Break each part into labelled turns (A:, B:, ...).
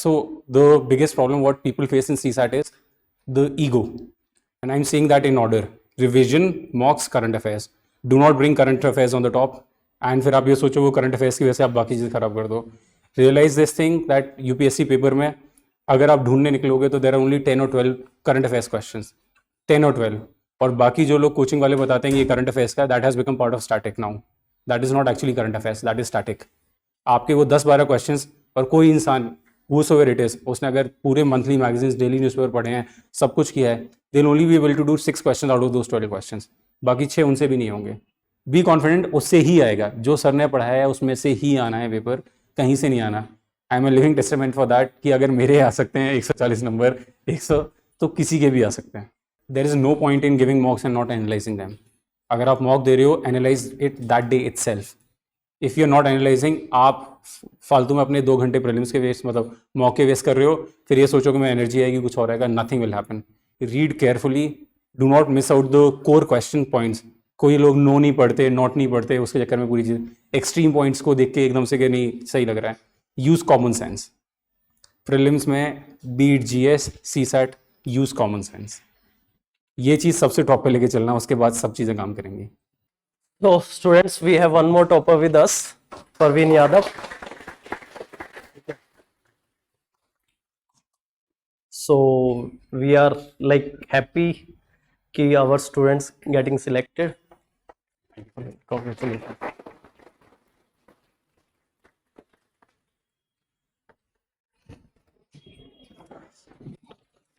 A: So the biggest problem what people face in CSAT is the ego. And I'm saying that in order. Revision, mocks, current affairs. Do not bring current affairs on the top. And फिर आप ये सोचो वो current affairs की वजह से आप बाकी चीज़ खराब कर दो. Realize this thing that UPSC paper में अगर आप ढूंढने निकलोगे तो there are only 10 or 12 current affairs questions. 10 or 12. और बाकी जो लोग कोचिंग वाले बताते हैं ये करंट अफेयर्स का, that has become part of static now. That is not actually current affairs, that is static. आपके वो 10-12 क्वेश्चंस, और कोई इंसान whosoever it is, उसने अगर पूरे मंथली मैगजीन्स, डेली न्यूज़पेपर पढ़े हैं, सब कुछ किया है, they will only be able to do 6 question out of those 12 questions. बाकी 6 उनसे भी नहीं होंगे. बी कॉन्फिडेंट, उससे ही आएगा जो सर ने पढ़ाया है, उसमें से ही आना है पेपर, कहीं से नहीं आना. I am a living testament for that कि अगर मेरे आ सकते हैं 140 नंबर 100, तो किसी के भी आ सकते हैं. There is no point in giving mocks and not analysing them. अगर आप मॉक दे रहे हो, analyse it that day itself. If you are not analysing, आप फालतू में अपने 2 घंटे प्रीलिम्स के वेस्ट, मतलब मॉक के वेस्ट कर रहे हो, फिर ये सोचो कि मैं एनर्जी आएगी, कुछ और आएगा. Nothing will happen. Read carefully, do not miss out the core question points. कोई लोग नो नहीं पढ़ते, नॉट नहीं पढ़ते, उसके चक्कर में पूरी चीज़ एक्सट्रीम पॉइंट्स को देख के एकदम से कि नहीं सही लग रहा है. Use common sense. प्रीलिम्स में beat GS CSAT, use common sense. ये चीज़ सबसे टॉप पे लेके चलना, उसके बाद सब चीज़ें काम करेंगी.
B: So students, we have one more topper with us, Parveen Yadav. So we are like happy कि our students getting selected. Congratulations.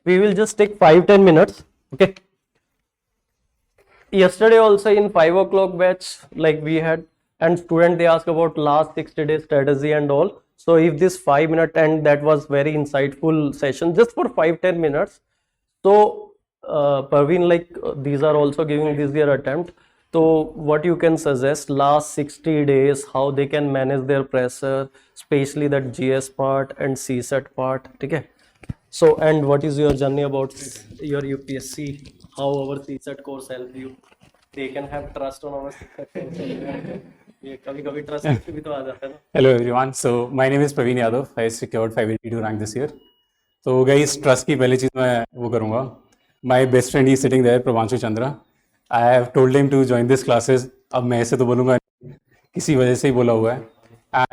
B: We will just take 5-10 minutes, okay? Yesterday also in 5 o'clock batch, like we had, and student they ask about last 60 days strategy and all. So if this 5-minute, and that was very insightful session just for 5-10 minutes. So Parveen, like these are also giving this year attempt. So what you can suggest last 60 days, how they can manage their pressure, especially that GS part and CSAT part, okay? So, and what is your journey about your UPSC? How our CSAT course help you? They can have trust on our CSAT course. ये कभी-कभी trust भी तो आ जाता है ना.
A: Hello everyone. So my name is Praveen Yadav. I secured 582 rank this year. So guys, trust की पहली चीज़ मैं वो करूँगा. My best friend is sitting there, Prabhanshu Chandra. I have told him to join this classes. अब मैं ऐसे तो बोलूँगा, किसी वजह से ही बोला हुआ है.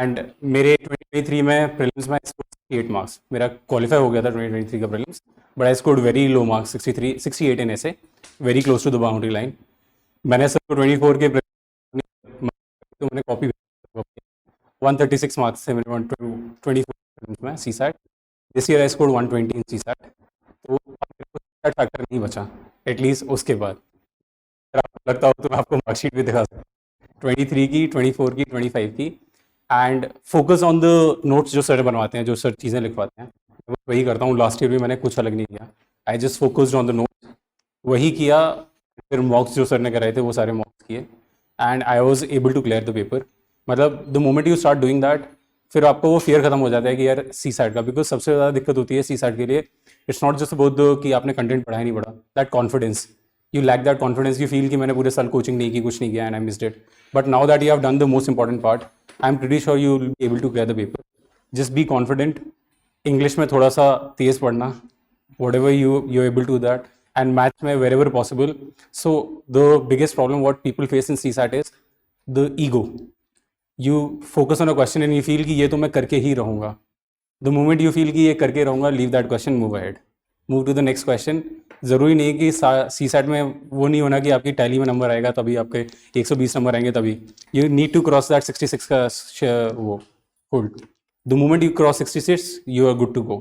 A: एंड मेरे 2023 में प्रीलिम्स में 68 मार्क्स, मेरा क्वालिफाई हो गया था 2023 का prelims, but I scored very low marks, 68 in ऐसे, very close to the boundary line. मैंने सर को 24 के तो मैंने कॉपी 136 मार्क्स से मैंने 24 में CSAT. This year I scored 120 in CSAT. तो सीसैट फैक्टर नहीं बचा एटलीस्ट. उसके बाद अगर आपको लगता हो तो मैं आपको मार्कशीट भी दिखा सकता हूँ, 23 की, 24 की, 25 की. And focus on the notes जो सर बनवाते हैं, जो सर चीज़ें लिखवाते हैं, वही करता हूँ. लास्ट ईयर भी मैंने कुछ अलग नहीं किया. I just focused on the notes, वही किया. फिर मॉक्स जो सर ने कराए थे वो सारे मॉक्स किए, and I was able to clear the paper. मतलब the moment you start doing that, फिर आपको वो फियर खत्म हो जाता है कि यार सीसैट का, बिकॉज सबसे ज़्यादा दिक्कत होती है सीसैट के लिए. It's not just about the कि आपने कंटेंट पढ़ा ही नहीं पढ़ा, that confidence, you lack that confidence. You feel कि मैंने पूरे साल कोचिंग नहीं की, कुछ नहीं किया, and I missed it. But now that you have done the most important part, I'm pretty sure you will be able to clear the paper. Just be confident. English में थोड़ा सा तेज़ पढ़ना, whatever you're able to do that, and maths में wherever possible. So the biggest problem what people face in CSAT is the ego. You focus on a question and you feel कि ये तो मैं करके ही रहूँगा. The moment you feel कि ये करके रहूँगा, leave that question, move ahead. Move to the next question. ज़रूरी नहीं कि सीसैट में वो नहीं होना कि आपकी टैली में नंबर आएगा तभी आपके 120 नंबर आएंगे तभी. You need to cross that 66 का वो hold. The moment you cross 66 you are good to go.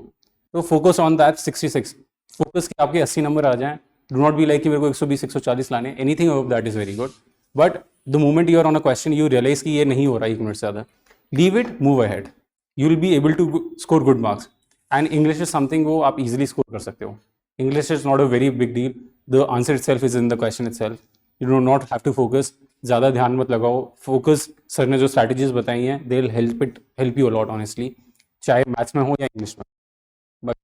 A: तो फोकस ऑन दैट 66. फोकस कि आपके 80 नंबर आ जाएं. डू नॉट बी लाइक कि मेरे को 120 140 लाने. Anything of that is very good, but the moment you are on a question you realise कि ये नहीं हो रहा 1 मिनट से ज़्यादा, leave it, move ahead. You will be able to score good marks. And English is something वो आप easily score कर सकते हो. English is not a very big deal. The answer itself is in the question itself. You do not have to focus. ज़्यादा ध्यान मत लगाओ. Focus, sir ने जो strategies बताई हैं, they'll help you a lot honestly. चाहे मैथ्स में हो या इंग्लिश में. But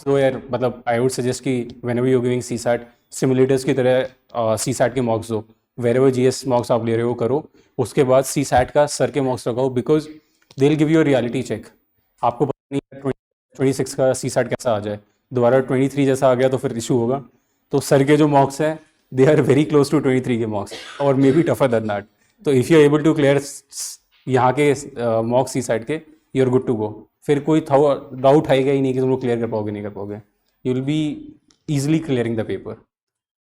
A: so यार मतलब I would suggest कि whenever you're giving CSAT, simulators की तरह CSAT के मॉक्स दो. Wherever GS मॉक्स आप ले रहे हो करो. उसके बाद CSAT का सर के मॉक्स लगाओ, because they'll give you a reality check. आपको पता नहीं 26 का सी सैट कैसा आ जाए, दोबारा 23 जैसा आ गया तो फिर इशू होगा। तो सर के जो मॉक्स हैं they are very close to 23 के मॉक्स और may be tougher than that. तो if you are able to clear यहाँ के मॉक्स सी साइड के, you are good to go. फिर कोई डाउट आएगा ही नहीं कि तुम लोग क्लियर कर पाओगे नहीं कर पाओगे, you will be easily clearing the paper.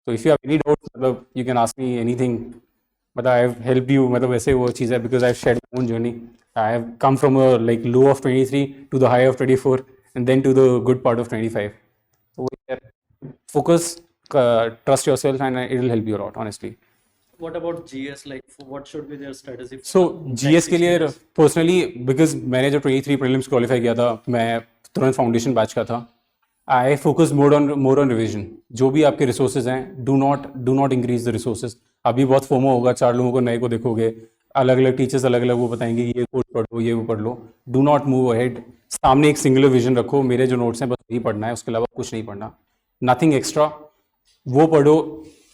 A: तो if you have any doubt मतलब you can ask me anything, मतलब आई हैव हेल्प यू, मतलब वैसे वो चीज़ है because I have shared my own journey. I have come from a like low of 23 to the high of 24 and then to the good part of 25। तो focus, trust yourself, and it will help you a lot, honestly.
B: What about GS? Like, what should be their strategy?
A: So GS के लिए personally, because मैंने जो 23 prelims qualify किया था, मैं तुरंत foundation batch का था, I focus more on revision. जो भी आपके resources हैं, do not increase the resources. अभी बहुत फोमो होगा, 4 लोगों को नए को देखोगे, अलग अलग टीचर्स अलग अलग वो बताएंगे ये कोर्स पढ़ो ये वो पढ़ लो। डू नॉट मूव अहेड, सामने एक सिंगुलर विजन रखो, मेरे जो नोट्स हैं बस वही पढ़ना है, उसके अलावा कुछ नहीं पढ़ना, नथिंग एक्स्ट्रा। वो पढ़ो,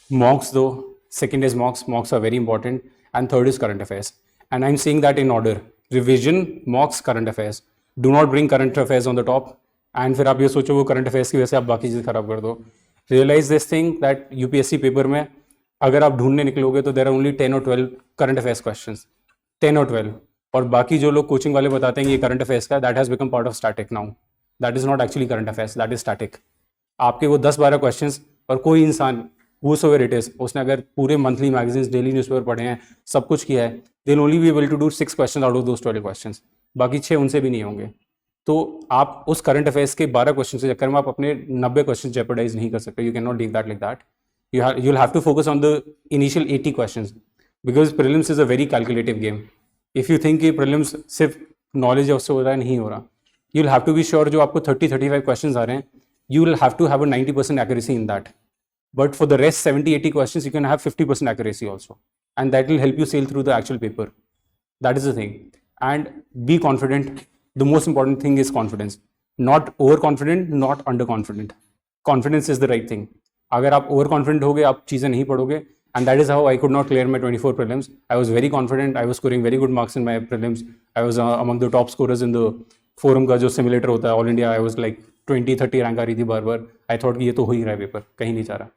A: मॉक्स दो, second is mocks are very important, and third is current affairs, and I'm saying that in order: revision, mocks, current affairs. Do not bring current affairs on the top and फिर आप ये सोचो वो current affairs की वजह से आप बाकी चीज़ खराब कर दो। Realize this thing that UPSC paper में अगर आप ढूंढने निकलोगे तो there are only 10 or 12 current affairs questions, 10 or 12, और बाकी जो लोग कोचिंग वाले बताते हैं ये current affairs का, that has become part of static now. That is not actually current affairs, that is static. आपके वो 10-12 क्वेश्चंस, और कोई इंसान whosoever it is, उसने अगर पूरे मंथली मैगजीन्स, डेली न्यूज़पेपर पढ़े हैं, सब कुछ किया है, they will only be able to do 6 question out of those 12 questions, बाकी 6 उनसे भी नहीं होंगे। तो आप उस करंट अफेयर्स के 12 क्वेश्चन के चक्कर में आप अपने 90 क्वेश्चन जेपरडाइज नहीं कर सकते। You can not leave that like that. You will have to focus on the initial 80 question, because prelims is a very calculative game. If you think कि प्रीलिम्स सिर्फ नॉलेज उससे हो रहा है, नहीं हो रहा। You will have to be sure जो आपको 30-35 क्वेश्चन आ रहे हैं, you will have to have a 90% accuracy in that, but for the rest 70-80 questions you can have 50% accuracy also, and that will help you sail through the actual paper. That is the thing. And be confident. The most important thing is confidence, not overconfident, not underconfident. Confidence is the right thing. अगर आप overconfident होगे, आप चीज़ें नहीं पढ़ोगे, and that is how I could not clear my 24 prelims. I was very confident, I was scoring very good marks in my prelims, I was among the top scorers in the forum का जो simulator होता है all India, I was like 20-30 rank आ रही थी बार बार। I thought कि ये तो हो ही रहा है, पेपर कहीं नहीं जा रहा,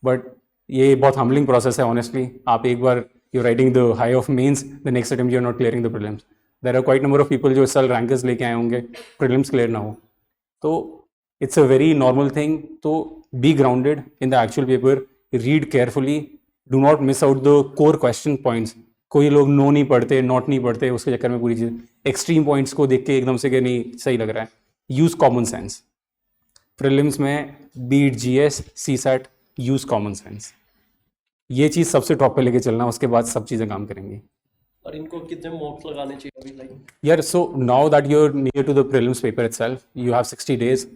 A: बट ये बहुत हम्बलिंग प्रोसेस है ऑनेस्टली। आप एक बार you writing the high of mains, the next attempt you are not clearing the prelims. There are quite number of people जो इस साल रैंकर्स लेके आए होंगे, प्रीलिम्स क्लियर ना हो, तो it's a very normal thing. तो be grounded in the actual paper, read carefully, do not miss out the core question points. कोई लोग नो नहीं पढ़ते, नॉट नहीं पढ़ते, उसके चक्कर में पूरी चीज़ एक्सट्रीम पॉइंट्स को देख के एकदम से कि नहीं सही लग रहा है। Use common sense. प्रीलिम्स में beat GS CSAT, use common sense, ये चीज़ सबसे टॉप पे लेके चलना, उसके बाद सब चीज़ें काम करेंगी।
B: और इनको कितने मॉक्स लगाने चाहिए अभी लाइक?
A: यार so now that you are near to the prelims paper itself, you have 60 days,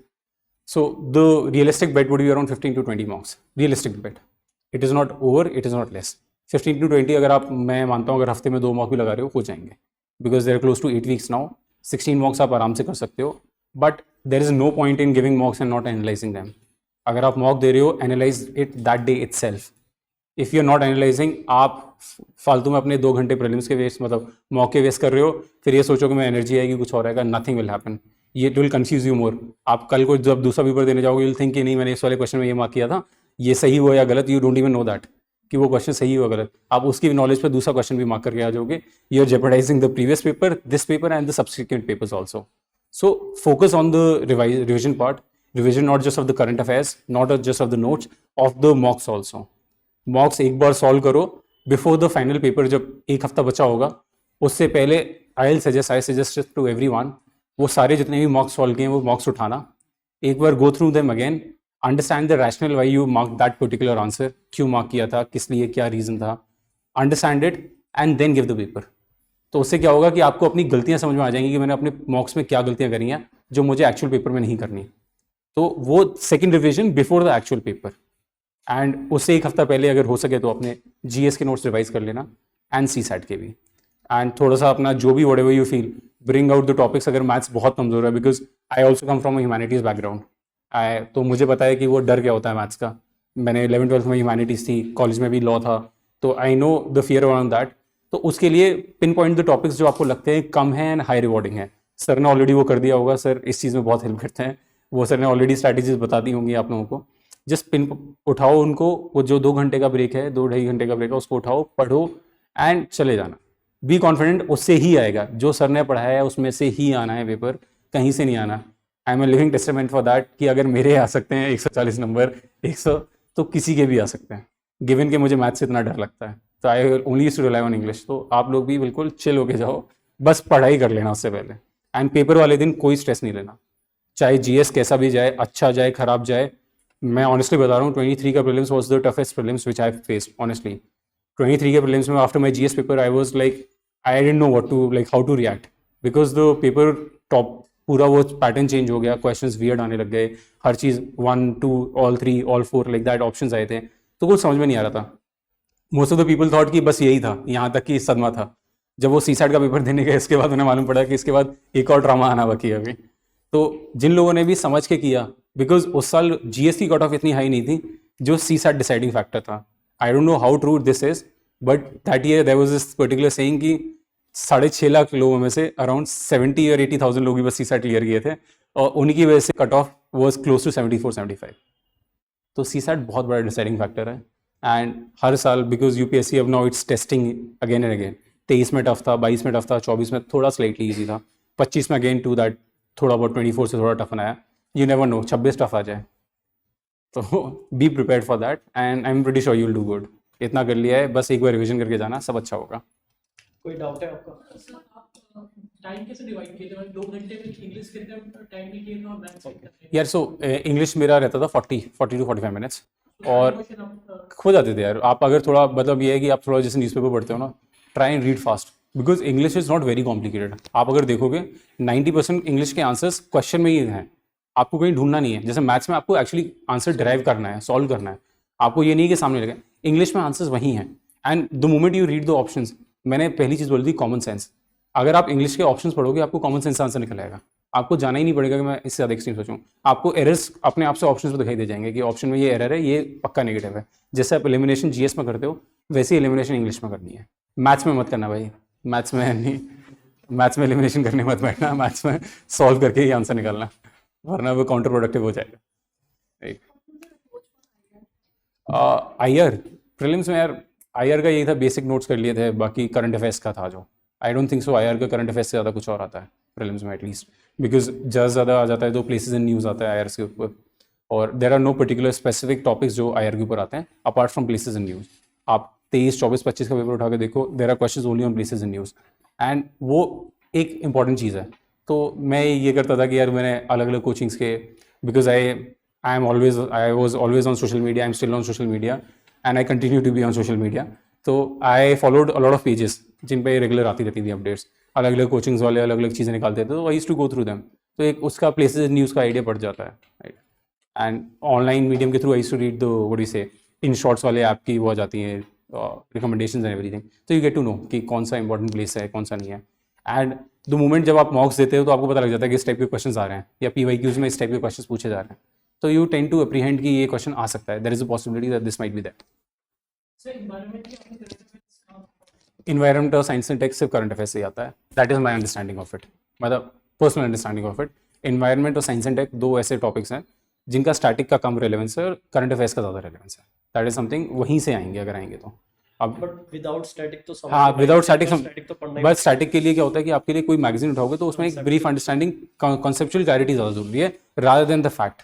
A: so the realistic bet would be around 15 to 20 marks. Realistic bet. It is not over, it is not less. 15 to 20 अगर आप, मैं मानता हूँ अगर हफ्ते में 2 mock भी लगा रहे हो जाएंगे, because they're close to 8 weeks now. 16 mocks आप आराम से कर सकते हो, but there is no point in giving mocks and not analysing them. अगर आप मॉक दे रहे हो, analyse it that day itself. If you are not analysing, आप फालतू में अपने 2 घंटे प्रीलिम्स के वेस्ट, मतलब मॉक के वेस्ट कर रहे हो, फिर ये सोचो कि मैं एनर्जी आएगी, कुछ और आएगा, नथिंग विल हैपन। ये it will confuse you more. आप कल को जब दूसरा पेपर देने जाओगे, विल थिंक कि नहीं मैंने इस वाले क्वेश्चन में ये मार्क किया था, ये सही हुआ या गलत, you don't even know that कि वो क्वेश्चन सही हुआ गलत। आप उसकी नॉलेज पर दूसरा क्वेश्चन भी मार्क करके आ जाओगे। You are jeopardizing the previous paper, this paper and the subsequent papers also. So focus on the revision part, revision not just of the current affairs, not just of the notes, of the mocks also. Mocks एक बार solve करो before the final paper, जब एक हफ्ता बचा होगा उससे पहले I suggest to everyone, वो सारे जितने भी mocks solve किए हैं वो mocks उठाना, एक बार go through them again, understand the rationale why you marked that particular answer, क्यों mark किया था, किस लिए, क्या reason था, understand it and then give the paper. तो उससे क्या होगा कि आपको अपनी गलतियां समझ में आ जाएंगी कि मैंने अपने मॉक्स में क्या गलतियां करी हैं जो मुझे एक्चुअल पेपर में नहीं करनी। तो वो second revision before the actual paper, and उससे एक हफ्ता पहले अगर हो सके तो अपने जीएस के नोट्स रिवाइज कर लेना, एंड सी सैट के भी। एंड थोड़ा सा अपना जो भी whatever you feel, bring out the topics. अगर मैथ्स बहुत कमजोर है, because I also come from humanities background, तो मुझे पता है कि वो डर क्या होता है मैथ्स का। मैंने 11th-12th में ह्यूमैनिटीज़ थी, कॉलेज में भी लॉ था, तो आई know the fear around that. तो उसके लिए पिन पॉइंट द टॉपिक्स जो आपको लगते हैं कम है एंड हाई रिवॉर्डिंग है, सर ने ऑलरेडी वो कर दिया होगा, सर इस चीज़ में बहुत हेल्प करते हैं, वो सर ने ऑलरेडी स्ट्रैटेजीज बता दी होंगी आप लोगों को। जस्ट पिन उठाओ उनको, वो जो 2 घंटे का ब्रेक है, 2 ढाई घंटे का ब्रेक है, उसको उठाओ, पढ़ो एंड चले जाना। बी कॉन्फिडेंट, उससे ही आएगा, जो सर ने पढ़ाया है उसमें से ही आना है पेपर, कहीं से नहीं आना। I am a living testament for that कि अगर मेरे आ सकते हैं 140 नंबर 100, तो किसी के भी आ सकते हैं, गिवन के मुझे मैथ से इतना डर लगता है। तो I only used to rely on English. तो आप लोग भी बिल्कुल चिल होके जाओ, बस पढ़ाई कर लेना उससे पहले, एंड पेपर वाले दिन कोई स्ट्रेस नहीं लेना, चाहे जीएस कैसा भी जाए, अच्छा जाए खराब जाए। मैं ऑनेस्टली बता रहा हूँ 23 का prelims was the toughest prelims which I faced honestly. 23 के प्रीलिम्स में after my GS paper I was like I didn't know what to like how to react, because the paper top पूरा वो pattern change हो गया, questions weird आने लग गए, हर चीज़ 1 2 all 3 all 4 like that options आए थे, तो कुछ समझ में नहीं आ रहा था। Most of the people thought कि बस यही था, यहाँ तक कि सदमा था। जब वो सीसैट का पेपर देने गए, इसके बाद उन्हें मालूम पड़ा कि इसके बाद एक और ड्रामा आना बाकी है अभी। तो जिन लोगों ने भी समझ के किया, बिकॉज उस साल जीएस की कट ऑफ इतनी हाई नहीं थी जो सीसैट डिसाइडिंग फैक्टर था। I don't know how true this is, but that year there was this particular saying कि 6.5 लाख लोगों में से अराउंड 70 और 80,000 लोग ही बस सीसैट क्लियर किए थे, और उन्हीं की वजह से cut off was close to 74-75। तो सीसैट बहुत बड़ा डिसाइडिंग फैक्टर है। एंड हर साल बिकॉज यूपीएससी अब now it's testing again and again, 23 में टफ था, 22 में टफ था, 24 में थोड़ा स्लाइटली ईजी था, 25 में अगेन टू दैट थोड़ा बहुत 24 से थोड़ा टफ बनाया। यू नेवर नो 26 टफ आ जाए, तो be prepared for that and I am pretty sure you will do good. इतना कर लिया है, बस एक बार रिविजन करके जाना, सब अच्छा होगा।
B: कोई डाउट है आपका?
C: सर आप टाइम कैसे डिवाइड किए थे, मतलब 2 घंटे में इंग्लिश कितने टाइम में किए थे और मैथ्स कितने?
A: यार सो इंग्लिश मेरा रहता था 40 टू 45 मिनट्स, और
C: क्वेश्चन आप
A: खो जाते थे यार। आप अगर थोड़ा मतलब ये है कि आप थोड़ा जैसे न्यूज़पेपर पढ़ते हो ना, try and read fast, because English is not very complicated. आप अगर देखोगे 90% इंग्लिश के आंसर्स क्वेश्चन में ही हैं, आपको कहीं ढूंढना नहीं है। जैसे मैथ्स में आपको एक्चुअली आंसर डिराइव करना है, सॉल्व करना है, आपको ये नहीं कि सामने लगे। इंग्लिश में आंसर्स वही हैं, and the moment you read the options, मैंने पहली चीज़ बोली थी कॉमन सेंस। अगर आप इंग्लिश के ऑप्शंस पढ़ोगे, आपको कॉमन सेंस आंसर निकल आएगा, आपको जाना ही नहीं पड़ेगा कि मैं इससे ज़्यादा एक्सट्रीम सोचूं। आपको एरर्स अपने आप से ऑप्शंस पर दिखाई दे जाएंगे कि ऑप्शन में ये एरर है, ये पक्का नेगेटिव है। जैसे आप एलिमिनेशन जीएस में करते हो, वैसे ही एलिमिनेशन इंग्लिश में करनी है। मैथ्स में मत करना भाई, मैथ्स में नहीं, मैथ्स में एलिमिनेशन करने मत बैठना, मैथ्स में सॉल्व करके ही आंसर निकालना, वरना वो काउंटर प्रोडक्टिव हो जाएगा। आईआर प्रीलिम्स में यार, आईआर का यही था, बेसिक नोट्स कर लिए थे, बाकी करंट अफेयर्स का था जो। आई डोंट थिंक सो आईआर का करंट अफेयर्स से ज़्यादा कुछ और आता है प्रीलिम्स में एटलीस्ट, बिकॉज ज़्यादा आ जाता है तो प्लेसेस इन न्यूज़ आता है आईआर के ऊपर, और there are no particular specific topics जो आईआर के ऊपर आते हैं apart from places in news. आप 23, 24, 25 का पेपर उठा के देखो, there are questions only on places in news, and वो एक इंपॉर्टेंट चीज़ है। तो मैं ये करता था कि यार मैंने अलग अलग कोचिंग्स के, because I was always on social media, I am still on social media and I continue to be on social media. तो I followed a lot of pages जिन पे रेगुलर आती रहती थी अपडेट्स, अलग अलग कोचिंग्स वाले अलग अलग चीज़ें निकालते थे, तो I used to go through them. तो एक उसका प्लेसेस न्यूज़ का आइडिया पड़ जाता है, राइट। एंड ऑनलाइन मीडियम के through I used to read the what do say in shorts वाले ऐप की वो आ जाती हैं रिकमेंडेशंस एंड एवरीथिंग, तो यू गेट टू नो कि कौन सा इंपॉर्टेंट प्लेस है, कौन सा नहीं है। एंड द मोमेंट जब आप मॉक्स देते हो तो आपको पता लग जाता है कि इस टाइप के क्वेश्चन आ रहे हैं, या पीवाईक्यूज में इस टाइप के क्वेश्चन पूछे जा रहे हैं, तो यू टेंड टू अप्रीहेंड कि ये क्वेश्चन आ सकता है, there is a possibility that this might be that.
C: Sir environment की आपने करंट अफेयर्स
A: इन्वायरमेंट और साइंस एंड टेक सिर्फ करंट अफेयर्स से ही आता है, that is my understanding of it, मतलब personal understanding of it. Environment और साइंस एंड टेक दो ऐसे टॉपिक्स हैं जिनका स्टैटिक का कम रेलेवेंस है और करंट अफेयर्स का ज़्यादा रेलेवेंस है, दैट इज समथिंग वहीं से आएंगे अगर आएंगे तो। अब
B: बट विदाउट स्टैटिक तो
A: हाँ, विदाउट स्टैटिक
B: तो पढ़ना ही
A: बस स्टैटिक के लिए क्या होता है कि आपके लिए कोई मैगजीन उठाओगे तो उसमें एक ब्रीफ अंडरस्टैंडिंग, कॉन्सेप्चुअल क्लैरिटी ज़्यादा जरूरी है रादर देन द फैक्ट।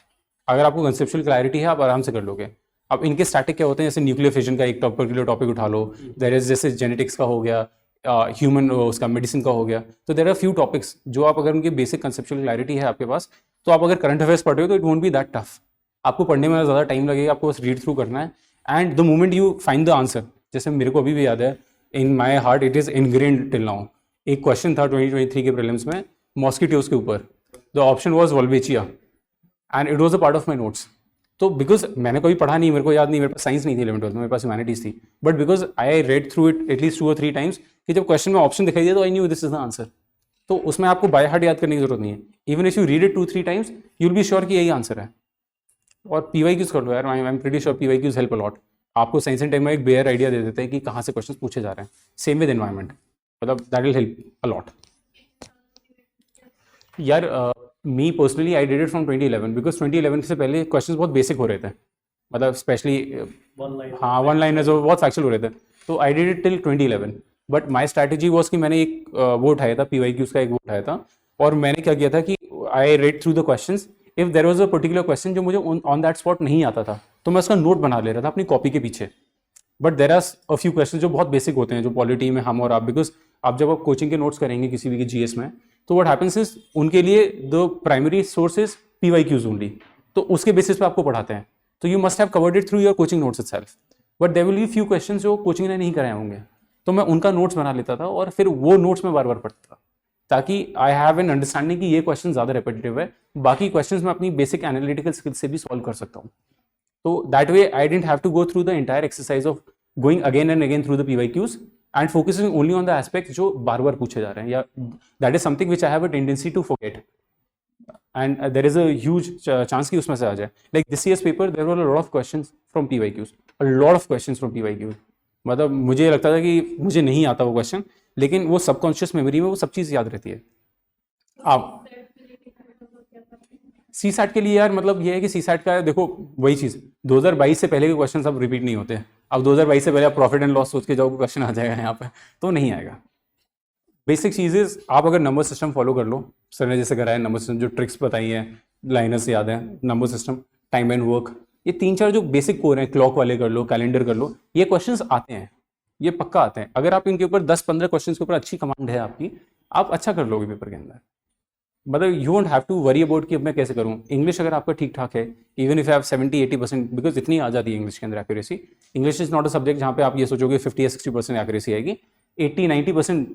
A: अगर आपको कॉन्सेप्चुअल क्लैरिटी है आप आराम से कर लोगे। अब इनके स्टैटिक क्या होते हैं, जैसे न्यूक्लियर फिजन का एक पर्टिकुलर टॉपिक उठा लो, देयर इज जैसे जेनेटिक्स का हो गया, ह्यूमन उसका मेडिसिन का हो गया, तो देयर आर फ्यू टॉपिक्स जो आप अगर उनकी बेसिक कंसेप्चुअल क्लैरिटी है आपके पास, तो आप अगर करंट अफेयर्स पढ़ रहे हो तो it won't be that tough. आपको पढ़ने में ज़्यादा टाइम लगेगा, आपको बस रीड थ्रू करना है, and the moment you find the answer, जैसे मेरे को अभी भी याद है, in my heart it is ingrained till now. एक क्वेश्चन था 2023 के प्रीलिम्स में मॉस्किटोज के ऊपर, the option was Wolbachia and it was a part of my notes. तो बिकॉज मैंने कभी पढ़ा नहीं, मेरे को याद नहीं, मेरे पास साइंस नहीं थी 11th 12th में, मेरे पास ह्यूमैनिटीज थी, but because I read through it at least 2 or 3 times कि जब क्वेश्चन में ऑप्शन दिखाई दिया तो I knew this is the answer. तो उसमें आपको बाय हार्ट याद करने की जरूरत नहीं है, even if you read it 2-3 times you will be sure कि यही आंसर है। और पीवाईक्यूज कर लो यार, आई am pretty sure PYQs help a lot. आपको साइंस एंड टेक में एक बेयर आइडिया दे देते हैं कि कहाँ से क्वेश्चन पूछे जा रहे हैं। सेम विद एनवायरमेंट, मतलब that will help a lot. यार me personally I did it from 2011 because 2011 से पहले क्वेश्चंस बहुत बेसिक हो रहे थे, मतलब स्पेशली हाँ वन लाइनर्स और बहुत फैक्चुअल हो रहे थे, तो आई did it till 2011। But my strategy was कि मैंने एक वो उठाया था, PYQs का एक वो उठाया था, और मैंने क्या किया था कि I read through the questions, if there was a particular question जो मुझे ऑन दैट स्पॉट नहीं आता था तो मैं उसका नोट बना ले रहा था अपनी कॉपी के पीछे। But there are a few question जो बहुत बेसिक होते हैं, जो पॉलिटी में हम और आप, बिकॉज आप जब आप कोचिंग के नोट्स करेंगे किसी भी GS में, तो व्हाट हैपेंस इज उनके लिए the primary source is PYQs only, तो उसके बेसिस पे आपको पढ़ाते हैं, तो you must have covered it through your coaching notes itself. But there will be few questions जो कोचिंग ने नहीं कराए होंगे, तो मैं उनका नोट्स बना लेता था और फिर वो नोट्स में बार बार पढ़ता था, ताकि आई हैव एन अंडरस्टैंडिंग कि ये क्वेश्चन ज़्यादा रेपिटेटिव है, बाकी क्वेश्चंस मैं अपनी बेसिक एनालिटिकल स्किल्स से भी सॉल्व कर सकता हूँ। तो that way I didn't have to go through the entire exercise of going again and again through the PYQs and focusing only on the aspect जो बार बार पूछे जा रहे हैं, या that is something which I have a tendency to forget, and there is a huge chance कि उसमें से आ जाए। Like this year's paper there were a lot of questions from PYQs, a lot of questions from PYQs। मतलब मुझे लगता था कि मुझे नहीं आता वो क्वेश्चन, लेकिन वो सबकॉन्शियस मेमोरी में वो सब चीज़ याद रहती है। आप CSAT के लिए यार मतलब ये है कि CSAT का देखो वही चीज़ 2022 से पहले के क्वेश्चन सब रिपीट नहीं होते। अब 2022 से पहले आप प्रॉफिट एंड लॉस सोच के जाओ, क्वेश्चन आ जाएगा यहाँ पे, तो नहीं आएगा। बेसिक चीज़ें आप अगर नंबर सिस्टम फॉलो कर लो, सर ने जैसे कराया नंबर सिस्टम, जो ट्रिक्स बताई हैं, लाइनर्स याद है, number system, time and work, ये 3-4 जो बेसिक कोर हैं, क्लॉक वाले कर लो, कैलेंडर कर लो, ये क्वेश्चंस आते हैं, ये पक्का आते हैं। अगर आप इनके ऊपर 10-15 क्वेश्चन के ऊपर अच्छी कमांड है आपकी, आप अच्छा कर लोगे पेपर के अंदर। मतलब you won't have to worry about कि अब मैं कैसे करूँ। इंग्लिश अगर आपका ठीक ठाक है, इवन इफ हैव 70-80%, बिकॉज इतनी आ जाती है इंग्लिश के अंदर accuracy. English is not a subject जहाँ पे आप ये सोचोगे 50 या 60% एक्यूरेसी आएगी। 80-90%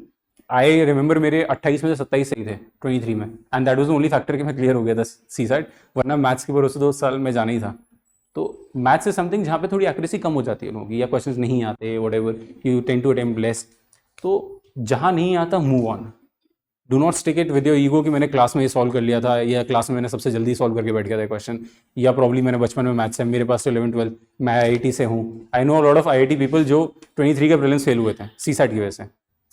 A: आई रिमेंबर मेरे 28 में से 27 सही थे 23 में, and that was only factor कि मैं क्लियर हो गया था CSAT, वरना मैथ्स के भरोसे 2 साल में जाना ही था। तो मैथ्स इज समथिंग जहाँ पे थोड़ी एक्यूरेसी कम हो जाती है लोगों की, या क्वेश्चंस नहीं आते, whatever, you tend to attempt less. तो जहाँ नहीं आता move on, do not stick it with your ego कि मैंने क्लास में ये सॉल्व कर लिया था, या क्लास में मैंने सबसे जल्दी सॉल्व करके बैठ गया था क्वेश्चन, या प्रॉब्ली मैंने बचपन में मैथ्स है, मेरे पास तो 11-12, मैं IIT से हूँ। I know a lot of IIT people जो 23 के प्रीलिम्स फेल हुए थे CSAT की वजह से।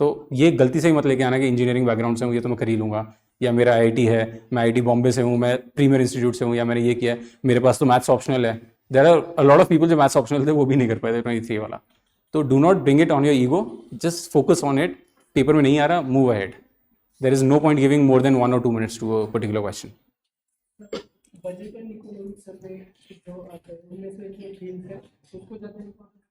A: तो ये गलती से ही मत लेके आना कि इंजीनियरिंग बैकग्राउंड से हूँ ये तो मैं कर ही लूँगा, या मेरा IIT है, मैं IIT बॉम्बे से हूँ, मैं प्रीमियर इंस्टीट्यूट से हूँ, या मैंने ये किया है, मेरे पास तो मैथ्स ऑप्शनल है। There are a lot of people जो मैथ्स ऑप्शनल थे वो भी नहीं कर पाए थे 23 वाला। तो do not bring it on your ego, just focus on it. Paper में नहीं आ रहा, move ahead. There is no point giving more than 1 or 2 minutes to a particular question.
C: Budget and economic survey जो आता है उनमें से जो themes है उसको ज़्यादा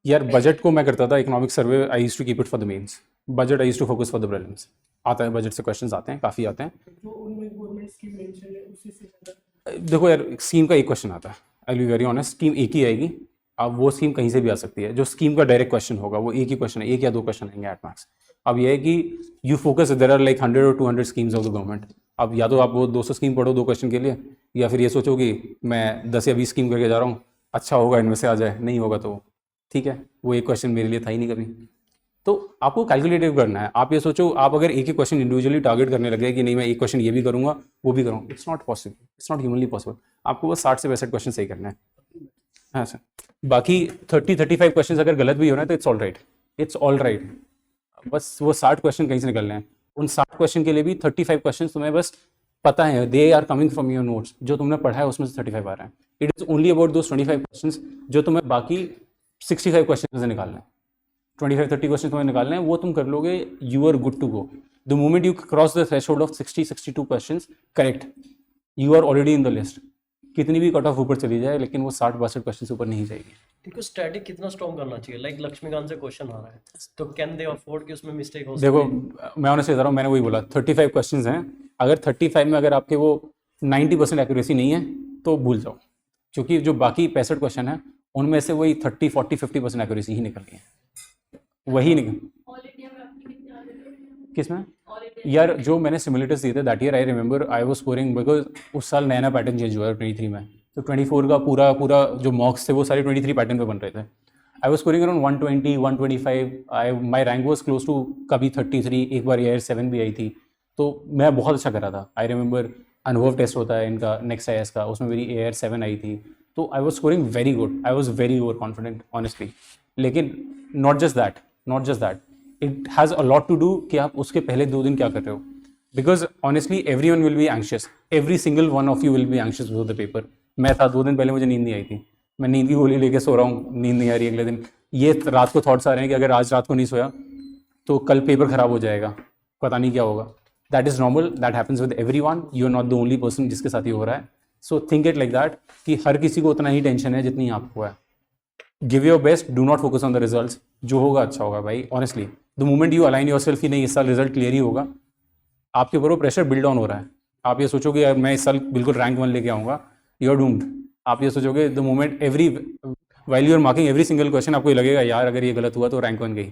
A: यार बजट को मैं करता था, economic survey I use to keep it for the mains, budget I use to focus for the prelims. आता है बजट से क्वेश्चंस आते हैं, काफ़ी आते हैं।
C: जो उनमें गवर्नमेंट स्कीम मेंशन है उसी से ज़्यादा
A: देखो यार स्कीम का एक क्वेश्चन आता है, आई will be very honest, scheme एक ही आएगी। अब वो स्कीम कहीं से भी आ सकती है, जो स्कीम का डायरेक्ट क्वेश्चन होगा वो एक ही क्वेश्चन है, 1 या 2 क्वेश्चन आएंगे एट मैक्स। अब ये है कि you focus, there are like 100 और 200 स्कीम्स ऑफ द गवर्नमेंट। अब या तो आप वो 200 स्कीम पढ़ो 2 क्वेश्चन के लिए, या फिर ये सोचो कि मैं 10 या 20 स्कीम करके जा रहा हूँ, अच्छा होगा इनमें से आ जाए, नहीं होगा तो ठीक है, वो एक क्वेश्चन मेरे लिए था ही नहीं कभी। तो आपको कैलकुलेटिव करना है। आप ये सोचो, आप अगर एक ही क्वेश्चन इंडिविजुअली टारगेट करने लगे कि नहीं मैं एक क्वेश्चन ये भी करूँगा वो भी करूँगा, it's not possible, it's not humanly possible. आपको बस 60 से 65 क्वेश्चन सही करना है। हाँ सर, बाकी 30-35 क्वेश्चन अगर गलत भी हो रहा है तो it's all right, it's all right. बस वो 60 क्वेश्चन कहीं से निकलने हैं, उन 60 क्वेश्चन के लिए भी 35 क्वेश्चन तुम्हें बस पता है, they are coming from your notes, जो तुमने पढ़ा है उसमें से 35 आ रहा है। It is only about those 25 question जो तुम्हें बाकी 65 क्वेश्चन से निकालना है। 25-30 क्वेश्चन तुम्हें निकालना है, वो तुम कर लोगे, you are good to go. The moment you cross the threshold of 60-62 question correct, you are already in the list. कितनी भी कट ऑफ ऊपर चली जाए, लेकिन वो 60-62 क्वेश्चन से ऊपर नहीं जाएगी।
B: देखो स्टैटिक कितना स्ट्रॉन्ग करना चाहिए, लाइक लक्ष्मीकांत से क्वेश्चन आ रहा है तो कैन दे अफोर्ड कि उसमें मिस्टेक हो
A: देखो मैं ऑनेस्टली बता रहा हूँ, मैंने वही बोला 35 क्वेश्चंस हैं, अगर 35 में अगर आपके वो 90% एक्यूरेसी नहीं है तो भूल जाओ, क्योंकि जो बाकी 65 क्वेश्चन है उनमें से वही 30, 40, 50% एक्यूरेसी ही निकल रही है, वही निकल। किसमें यार जो मैंने सिमुलेटर्स दिए थे that year, I remember I was scoring, because उस साल नया नया पैटर्न चेंज हुआ है 23 में, तो 24 का पूरा जो मॉक्स थे वो सारे 23 पैटर्न पे बन रहे थे। I was scoring around 120, 125, I my rank was close to कभी 33, एक बार AR7 भी आई थी, तो मैं बहुत अच्छा कर रहा था। आई रिमेंबर अनुभव टेस्ट होता है इनका नेक्स्ट IAS का, उसमें मेरी AR7 आई थी, तो I was scoring very good, I was very over confident honestly. लेकिन not just that, it has a lot to do कि आप उसके पहले 2 दिन क्या कर रहे हो। Because honestly every one will be anxious, every single one of you will B anxious with the paper. मैं था 2 दिन पहले, मुझे नींद नहीं आई थी, मैं नींद की गोली लेके सो रहा हूँ, नींद नहीं आ रही अगले दिन. ये रात को थॉट्स आ रहे हैं कि अगर आज रात को नहीं सोया तो कल पेपर खराब हो जाएगा, पता नहीं क्या होगा. That is normal, that happens with every one, you are not the only person जिसके साथ ये हो रहा है. So think it like that कि हर किसी को उतना ही टेंशन है जितनी आपको है. Give your best, do not focus on the results. जो होगा अच्छा होगा भाई. Honestly the moment you align your self कि नहीं इस साल रिजल्ट क्लियर ही होगा, आपके ऊपर वो प्रेशर बिल्ड ऑन हो रहा है. आप ये सोचोगे यार मैं इस साल बिल्कुल रैंक 1 लेके आऊँगा, यू आर डूम्ड. आप ये सोचोगे the moment every while you are marking every single question आपको ये लगेगा यार अगर ये गलत हुआ तो रैंक 1 गई.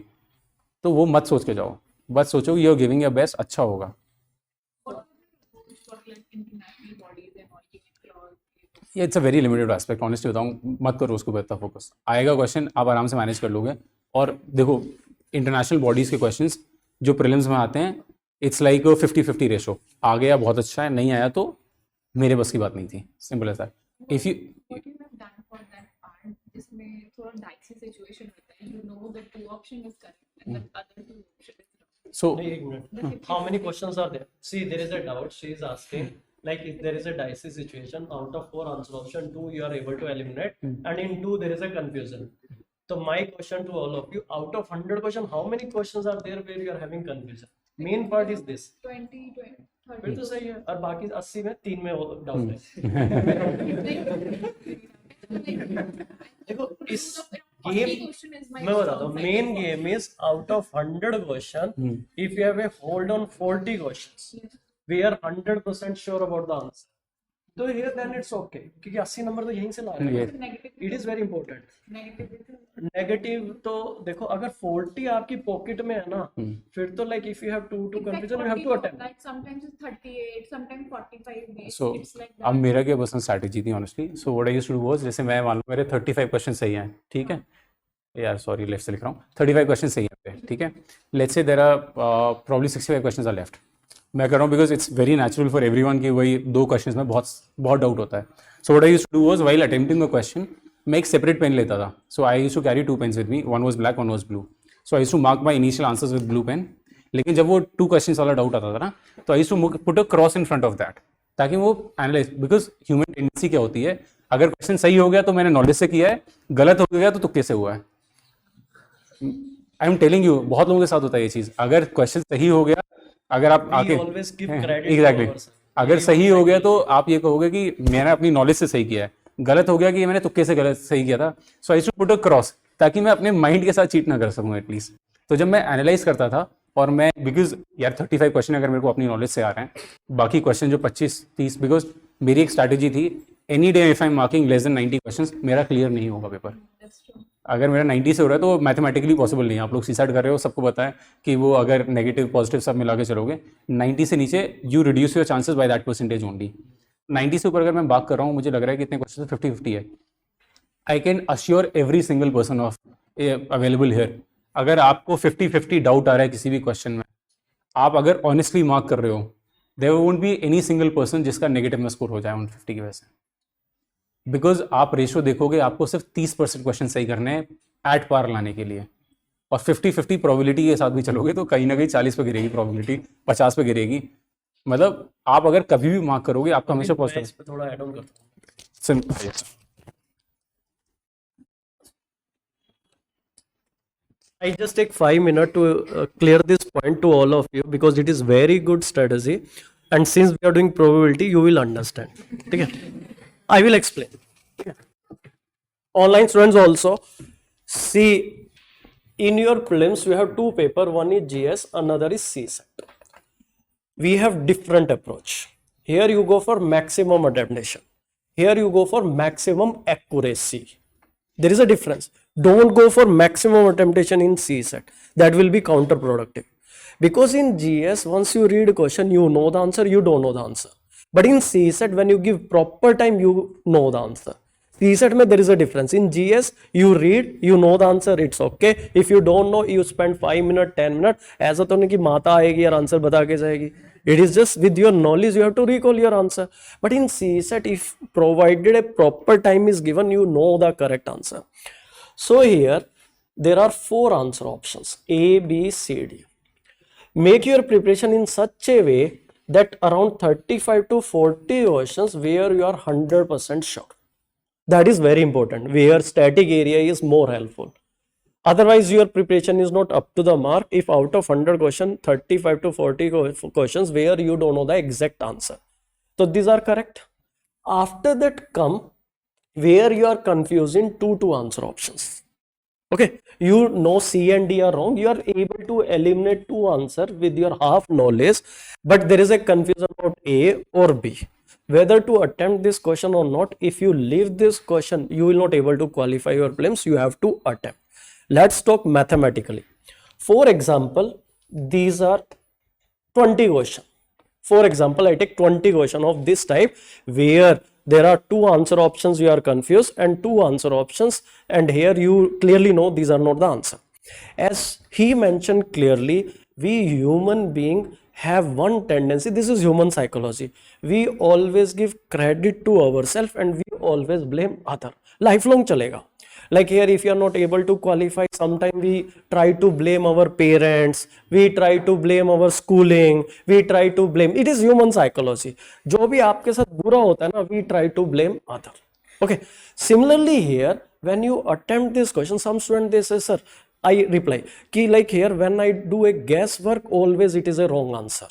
A: तो वो मत सोच के जाओ, बस सोचो you are giving your best, अच्छा होगा. ये it's a very limited aspect, honestly बताऊँ, मत करो उसको इतना फोकस. आएगा क्वेश्चन, आप आराम से मैनेज कर लोगे. और देखो इंटरनेशनल बॉडीज़ के क्वेश्चंस जो प्रीलिम्स में आते हैं, इट्स लाइक 50-50 रेशो. आ गया बहुत अच्छा है, नहीं आया तो मेरे बस की बात नहीं थी. Simple as that. If you
D: what you have done for that part, जिसमें थोड़ा dicey situation होता है, you know the 2 option is correct and the other 2 option is wrong.
A: सो
B: एक minute, how many questions are there? See, there is a doubt. She is asking, like, if there is a dicey situation, out of 4 answer option, 2 you are able to eliminate, and in 2 there is a confusion. So my question to all of you, out of 100 question, how many questions are there where you are having confusion? Main part is this.
D: 20, 30.
B: फिर तो सही है, और बाकी 80 में 3 में doubt है. देखो इस गेम मैं बताता हूँ, main game is out of 100 question, if you have a hold on 40 questions, we are 100% sure about the answer, तो हियर देन इट्स ओके, क्योंकि 80 नंबर तो यहीं से ला रहे हैं. It is very important. Negative तो देखो अगर 40 आपकी पॉकेट में है ना, फिर तो like if you have to confusion you have to attempt.
D: Like sometimes it's 38, sometimes 45 days.
A: So
D: It's like
A: अब
D: that.
A: मेरा क्या पर्सनल स्ट्रैटेजी थी honestly. So what I used to do was, जैसे मैं मान लो मेरे 35 क्वेश्चन सही हैं, ठीक है यार, सॉरी लेफ्ट से लिख रहा हूँ, 35 क्वेश्चन सही हैं, ठीक है. Let's say there are probably 65 questions are left. मैं कर रहा हूँ because it's very natural for everyone कि वही 2 क्वेश्चंस में बहुत डाउट होता है. So what I used to do was, while attempting the question, मैं एक सेपरेट पेन लेता था. So I used to carry 2 pens with me, one was black, one was blue. So I used to mark my initial answers with blue pen. लेकिन जब वो 2 questions वाला doubt आता था ना, तो I used to put a cross in front of that, ताकि वो एनालाइज, बिकॉज ह्यूमन टेंडेंसी क्या होती है, अगर क्वेश्चन सही हो गया तो मैंने नॉलेज से किया है, गलत हो गया तो तुक्के से हुआ है. आई एम टेलिंग यू, बहुत लोगों के साथ होता है ये चीज़. अगर क्वेश्चन सही हो गया, अगर आप आके एग्जैक्टली अगर सही हो गया तो आप ये कहोगे कि मैंने अपनी नॉलेज से सही किया है, गलत हो गया कि मैंने तुक्के से गलत सही किया था. So I should put a cross, ताकि मैं अपने माइंड के साथ चीट ना कर सकूँ एटलीस्ट. तो जब मैं एनालाइज करता था, और मैं बिकॉज यार 35 क्वेश्चन अगर मेरे को अपनी नॉलेज से आ रहे हैं, बाकी क्वेश्चन जो 25-30, बिकॉज मेरी एक स्ट्रैटेजी थी, any day if I M marking less than 90 question, मेरा क्लियर नहीं होगा पेपर.
D: That's true.
A: अगर मेरा 90 से हो रहा है तो मैथमेटिकली पॉसिबल नहीं है. आप लोग सीसैट कर रहे हो, सबको पता है कि वो अगर नेगेटिव पॉजिटिव सब मिला के चलोगे, 90 से नीचे you reduce your chances by that percentage only. 90 से ऊपर अगर मैं बात कर रहा हूँ, मुझे लग रहा है कि इतने क्वेश्चन 50-50 है, I can assure every single person of available here, अगर आपको 50-50 डाउट आ रहा है किसी भी क्वेश्चन में, आप अगर ऑनेस्टली मार्क कर रहे हो, there won't be any single person जिसका नेगेटिव में स्कोर हो जाए 150 की वजह से. बिकॉज आप रेशो देखोगे, आपको सिर्फ 30% क्वेश्चन सही करने हैं एट पार लाने के लिए, और 50-50 प्रोबेबिलिटी के साथ भी चलोगे तो कहीं ना कहीं 40 पे गिरेगी प्रोबेबिलिटी, 50 पे गिरेगी. मतलब आप अगर कभी भी मार्क करोगे, आपका हमेशा पॉजिटिव.
B: थोड़ा ऐड ऑन करता हूं.
A: Simple.
B: I just take 5 minutes to clear this point to all of you because it is very good strategy, and since we are doing probability you will understand. Okay, I will explain. Okay. Online students also, see, in your prelims we have 2 paper, one is GS, another is CSAT. We have different approach. Here you go for maximum attemptation, here you go for maximum accuracy. There is a difference. Don't go for maximum attemptation in CSAT. That will be counterproductive. Because in GS, once you read a question, you know the answer, you don't know the answer. But in CSAT, when you give proper time, you know the answer. CSAT में there is a difference. In GS, you read, you know the answer, it's okay. If you don't know, you spend 5 minutes, 10 minutes. ऐसा तो नहीं कि माता आएगी और answer बता के जाएगी. It is just with your knowledge, you have to recall your answer. But in CSAT, if provided a proper time is given, you know the correct answer. So here, there are 4 answer options, A, B, C, D. Make your preparation in such a way that around 35 to 40 questions where you are 100% sure. That is very important, where static area is more helpful. Otherwise, your preparation is not up to the mark if out of 100 questions, 35 to 40 questions where you don't know the exact answer. So these are correct. After that come where you are confusing two answer options. Okay, you know C and D are wrong. You are able to eliminate two answers with your half knowledge, but there is a confusion about A or B. Whether to attempt this question or not, if you leave this question, you will not able to qualify your claims. You have to attempt. Let's talk mathematically. For example, these are 20 questions. For example, I take 20 questions of this type where there are two answer options, you are confused, and two answer options, and here you clearly know these are not the answer. As he mentioned clearly, we human being have one tendency, this is human psychology, we always give credit to ourselves and we always blame other. Lifelong chalega. Like here, if you are not able to qualify, sometimes we try to blame our parents, we try to blame our schooling, we try to blame, it is human psychology. जो भी आपके साथ बुरा होता है ना, we try to blame other. Okay, similarly here, when you attempt this question, some student they say, sir, I reply कि like here, when I do a guesswork, always it is a wrong answer.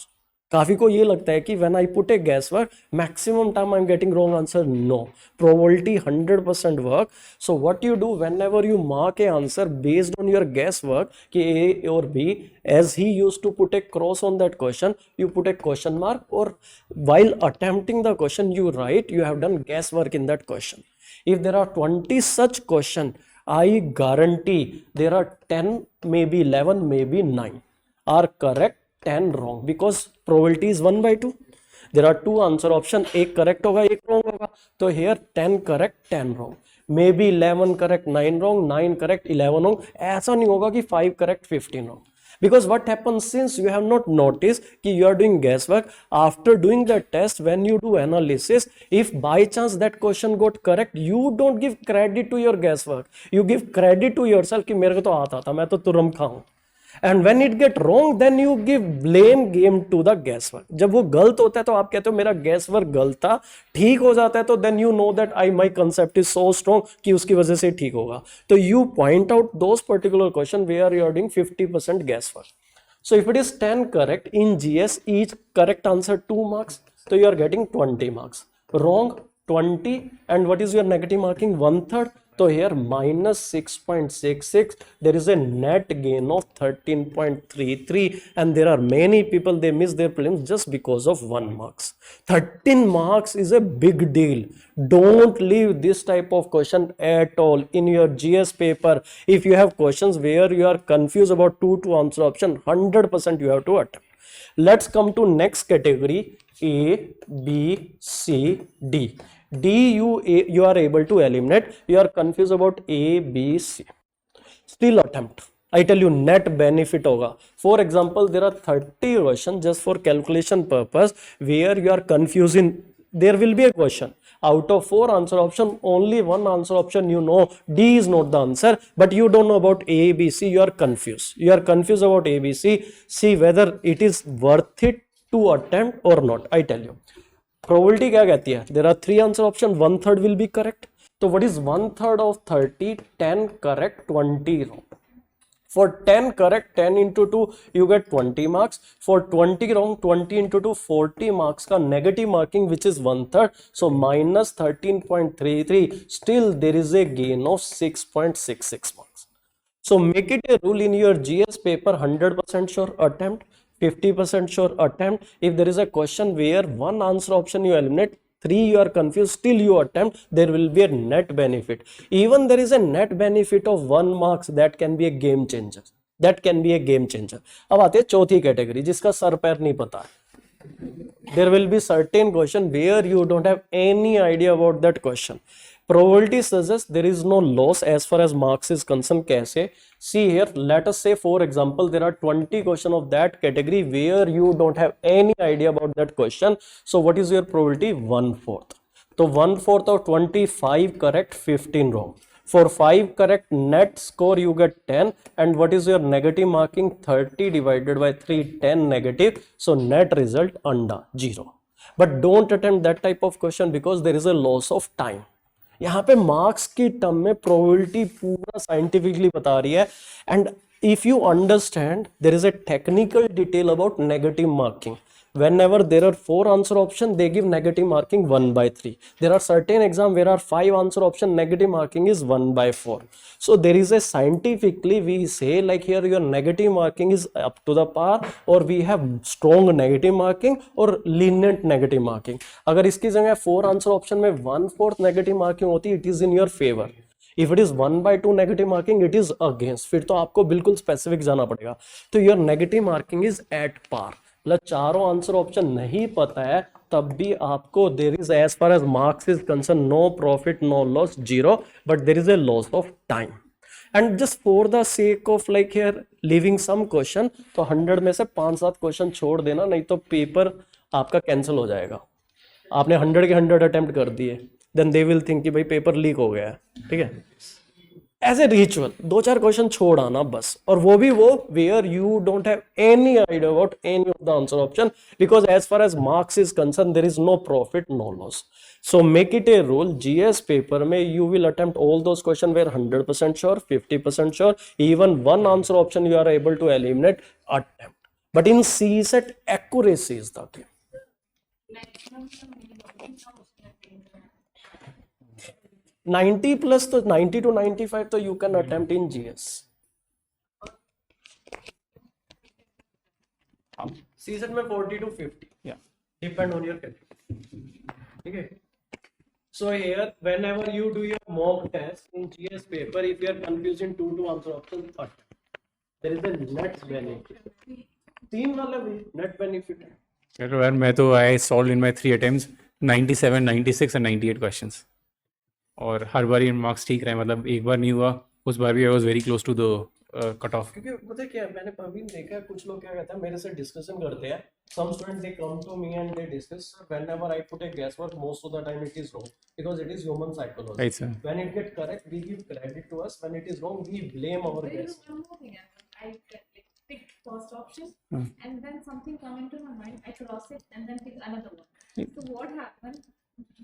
B: काफी को ये लगता है कि when I put a guesswork, maximum time I'm getting wrong answer. No, probability 100% work. So what you do whenever you mark a answer based on your guesswork कि A or B, as he used to put a cross on that question, you put a question mark, or while attempting the question you write you have done guesswork in that question. If there are 20 such question, I guarantee there are 10, maybe 11, maybe 9 are correct, 10 wrong, because probability is 1/2. There are two answer option, एक correct होगा, एक wrong होगा. तो here 10 correct, 10 wrong. Maybe 11 correct, 9 wrong, 9 correct, 11 wrong. ऐसा नहीं होगा कि 5 correct, 15 wrong. Because what happens, since you have not noticed कि you are doing guesswork, after doing the test, when you do analysis, if by chance that question got correct, you don't give credit to your guesswork. You give credit to yourself कि मेरे को तो आता था, मैं तो तुरंत खाऊं. And when it get wrong, then you give blame game to the guesswork. जब वो गलत होता है तो आप कहते हो मेरा guesswork गलत था, ठीक हो जाता है तो then you know that my concept is so strong कि उसकी वजह से ठीक होगा. तो you point out those particular question where you are doing 50% guesswork. So if it is 10 correct in GS, each correct answer 2 marks, so you are getting 20 marks. Wrong 20, and what is your negative marking? 1/3. So here minus 6.66, there is a net gain of 13.33, and there are many people they miss their prelims just because of 1 marks. 13 marks is a big deal. Don't leave this type of question at all in your GS paper. If you have questions where you are confused about two answer option, 100% you have to attempt. Let's come to next category, A, B, C, D. D you are able to eliminate. You are confused about A, B, C. Still attempt. I tell you net benefit hoga. For example, there are 30 questions just for calculation purpose where you are confusing. There will be a question. Out of 4 answer option, only 1 answer option you know D is not the answer, but you don't know about A, B, C. You are confused. You are confused about A, B, C. See whether it is worth it to attempt or not. I tell you. Probability क्या कहती है? There are 3 answer option, 1/3 will be correct. So what is 1/3 of 30? 10 correct, 20 wrong. For 10 correct, 10 into 2, you get 20 marks. For 20 wrong, 20 into 2, 40 marks का negative marking, which is 1/3. So minus 13.33. Still there is a gain of 6.66 marks. So make it a rule in your GS paper, 100% sure attempt, 50% sure attempt. If there is a question where 1 answer option you eliminate, 3 you are confused, still you attempt, there will be a net benefit. Even there is a net benefit of 1 marks, that can be a game changer. That can be a game changer. अब आते हैं चौथी category जिसका sir पैर नहीं पता है. There will be certain question where you don't have any idea about that question. Probability suggests there is no loss as far as marks is concerned. कैसे? See here, let us say for example there are 20 question of that category where you don't have any idea about that question. So what is your probability? 1/4. So 1/4 of 25 correct, 15 wrong. For 5 correct net score you get 10, and what is your negative marking? 30 divided by 3, 10 negative, so net result under 0. But don't attempt that type of question because there is a loss of time. यहाँ पे marks की term में probability पूरा scientifically बता रही है, and if you understand there is a technical detail about negative marking. Whenever there are 4 answer option, they give negative marking 1/3. There are certain exam where are 5 answer option, negative marking is 1/4. So there is a scientifically we say like here your negative marking is up to the par, or we have strong negative marking or lenient negative marking. अगर इसकी जगह 4 answer option में 1/4 negative marking होती, it is in your favor. If it is 1/2 negative marking, it is against. फिर तो आपको बिल्कुल specific जाना पड़ेगा. तो your negative marking is at par. मतलब चारों आंसर ऑप्शन नहीं पता है तब भी आपको there is as far as marks is concern no profit no loss 0, but there is a loss of time. And just for the sake of like here leaving some question, तो 100 में से 5-7 question छोड़ देना, नहीं तो paper आपका cancel हो जाएगा. आपने 100 के 100 अटेम्प्ट कर दिए, देन दे विल थिंक कि भाई पेपर लीक हो गया है. ठीक है, एज ए रिचुअल 2-4 क्वेश्चन छोड़ आना बस, और वो भी वो where you don't have any idea about any of the answer option, because as far as marks is concern there is no profit no loss. So make it a rule, GS paper में you will attempt all those question where 100% sure, 50% sure, even one answer option you are able to eliminate attempt, but in CSET accuracy is the game. Ninety plus तो 90 to 95 तो you can attempt in GS. सीजन में 40 to 50 depend on your category. ठीक है, so here whenever you do your mock test in GS paper, if you are confused in 2 answer option, there is a net benefit. 3 वाला भी net benefit है.
A: यार मैं तो I solve in my 3 attempts 97, 96 and 98 questions, और हर बार ये marks ठीक रहे. मतलब एक बार नहीं हुआ, उस बार भी I was very close to the cut off.
B: क्योंकि पता है क्या, मैंने अभी देखा कुछ लोग क्या कहते हैं मेरे से डिस्कशन करते हैं. Some student they come to me and they discuss, whenever I put a guess work most of the time it is wrong, because it is human psychology.
A: Right sir.
B: When it get correct we give credit to us, when it is wrong we blame our guess.
D: I picked first option and then something come into my mind, I cross it and then pick another one. So what happened?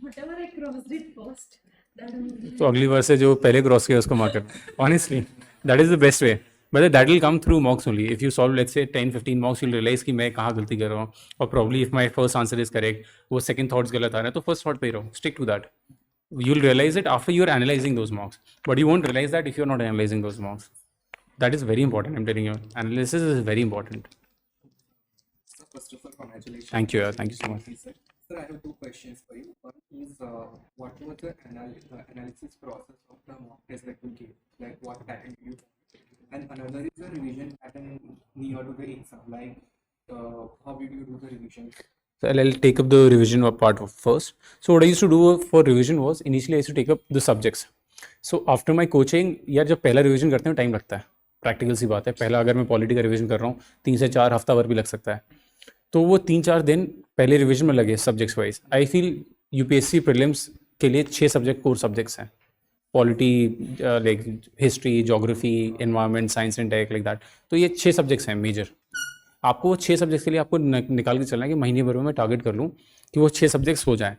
D: Whatever I crossed it first, that only.
A: तो अगली बार से जो पहले cross किया उसको mark कर. Honestly that is the best way, but that will come through मॉक्स only. If you solve let's say 10-15 मॉक्स, you realise कि मैं कहाँ गलती कर रहा हूँ, और probably if my first answer is correct, वो सेकंड थॉट्स गलत आ रहे हैं, तो फर्स्ट थॉट पे रहो, stick to that. You will realise it after you are analysing those mocks, but you won't realise that if you are not analysing those mocks. That is very important. I'm telling you, analysis is very important.
E: So first of all, congratulations.
A: Thank you. Thank you so much.
E: Sir, I have 2 questions for you. One is, what was the analysis process of the mock test that you gave? Like, what pattern did you follow? And another is the revision pattern near to the exam. Like, how did you do the revision?
A: So I'll take up the revision part first. So what I used to do for revision was, initially I used to take up the subjects. So after my coaching, यार जब पहला revision करते हैं time लगता है, practical सी बात है. पहला अगर मैं पॉलिटी का रिवीजन कर रहा हूँ 3 से 4 हफ्ता भर भी लग सकता है, तो वो 3-4 दिन पहले रिवीजन में लगे subjects wise. I feel UPSC prelims के लिए 6 सब्जेक्ट कोर सब्जेक्ट्स हैं, polity, like history, geography, environment, science and tech, like that. तो ये 6 सब्जेक्ट्स हैं मेजर. आपको वो 6 सब्जेक्ट्स के लिए आपको निकाल के चलना है कि महीने भर में मैं टारगेट कर लूँ कि वो 6 सब्जेक्ट्स हो जाएँ.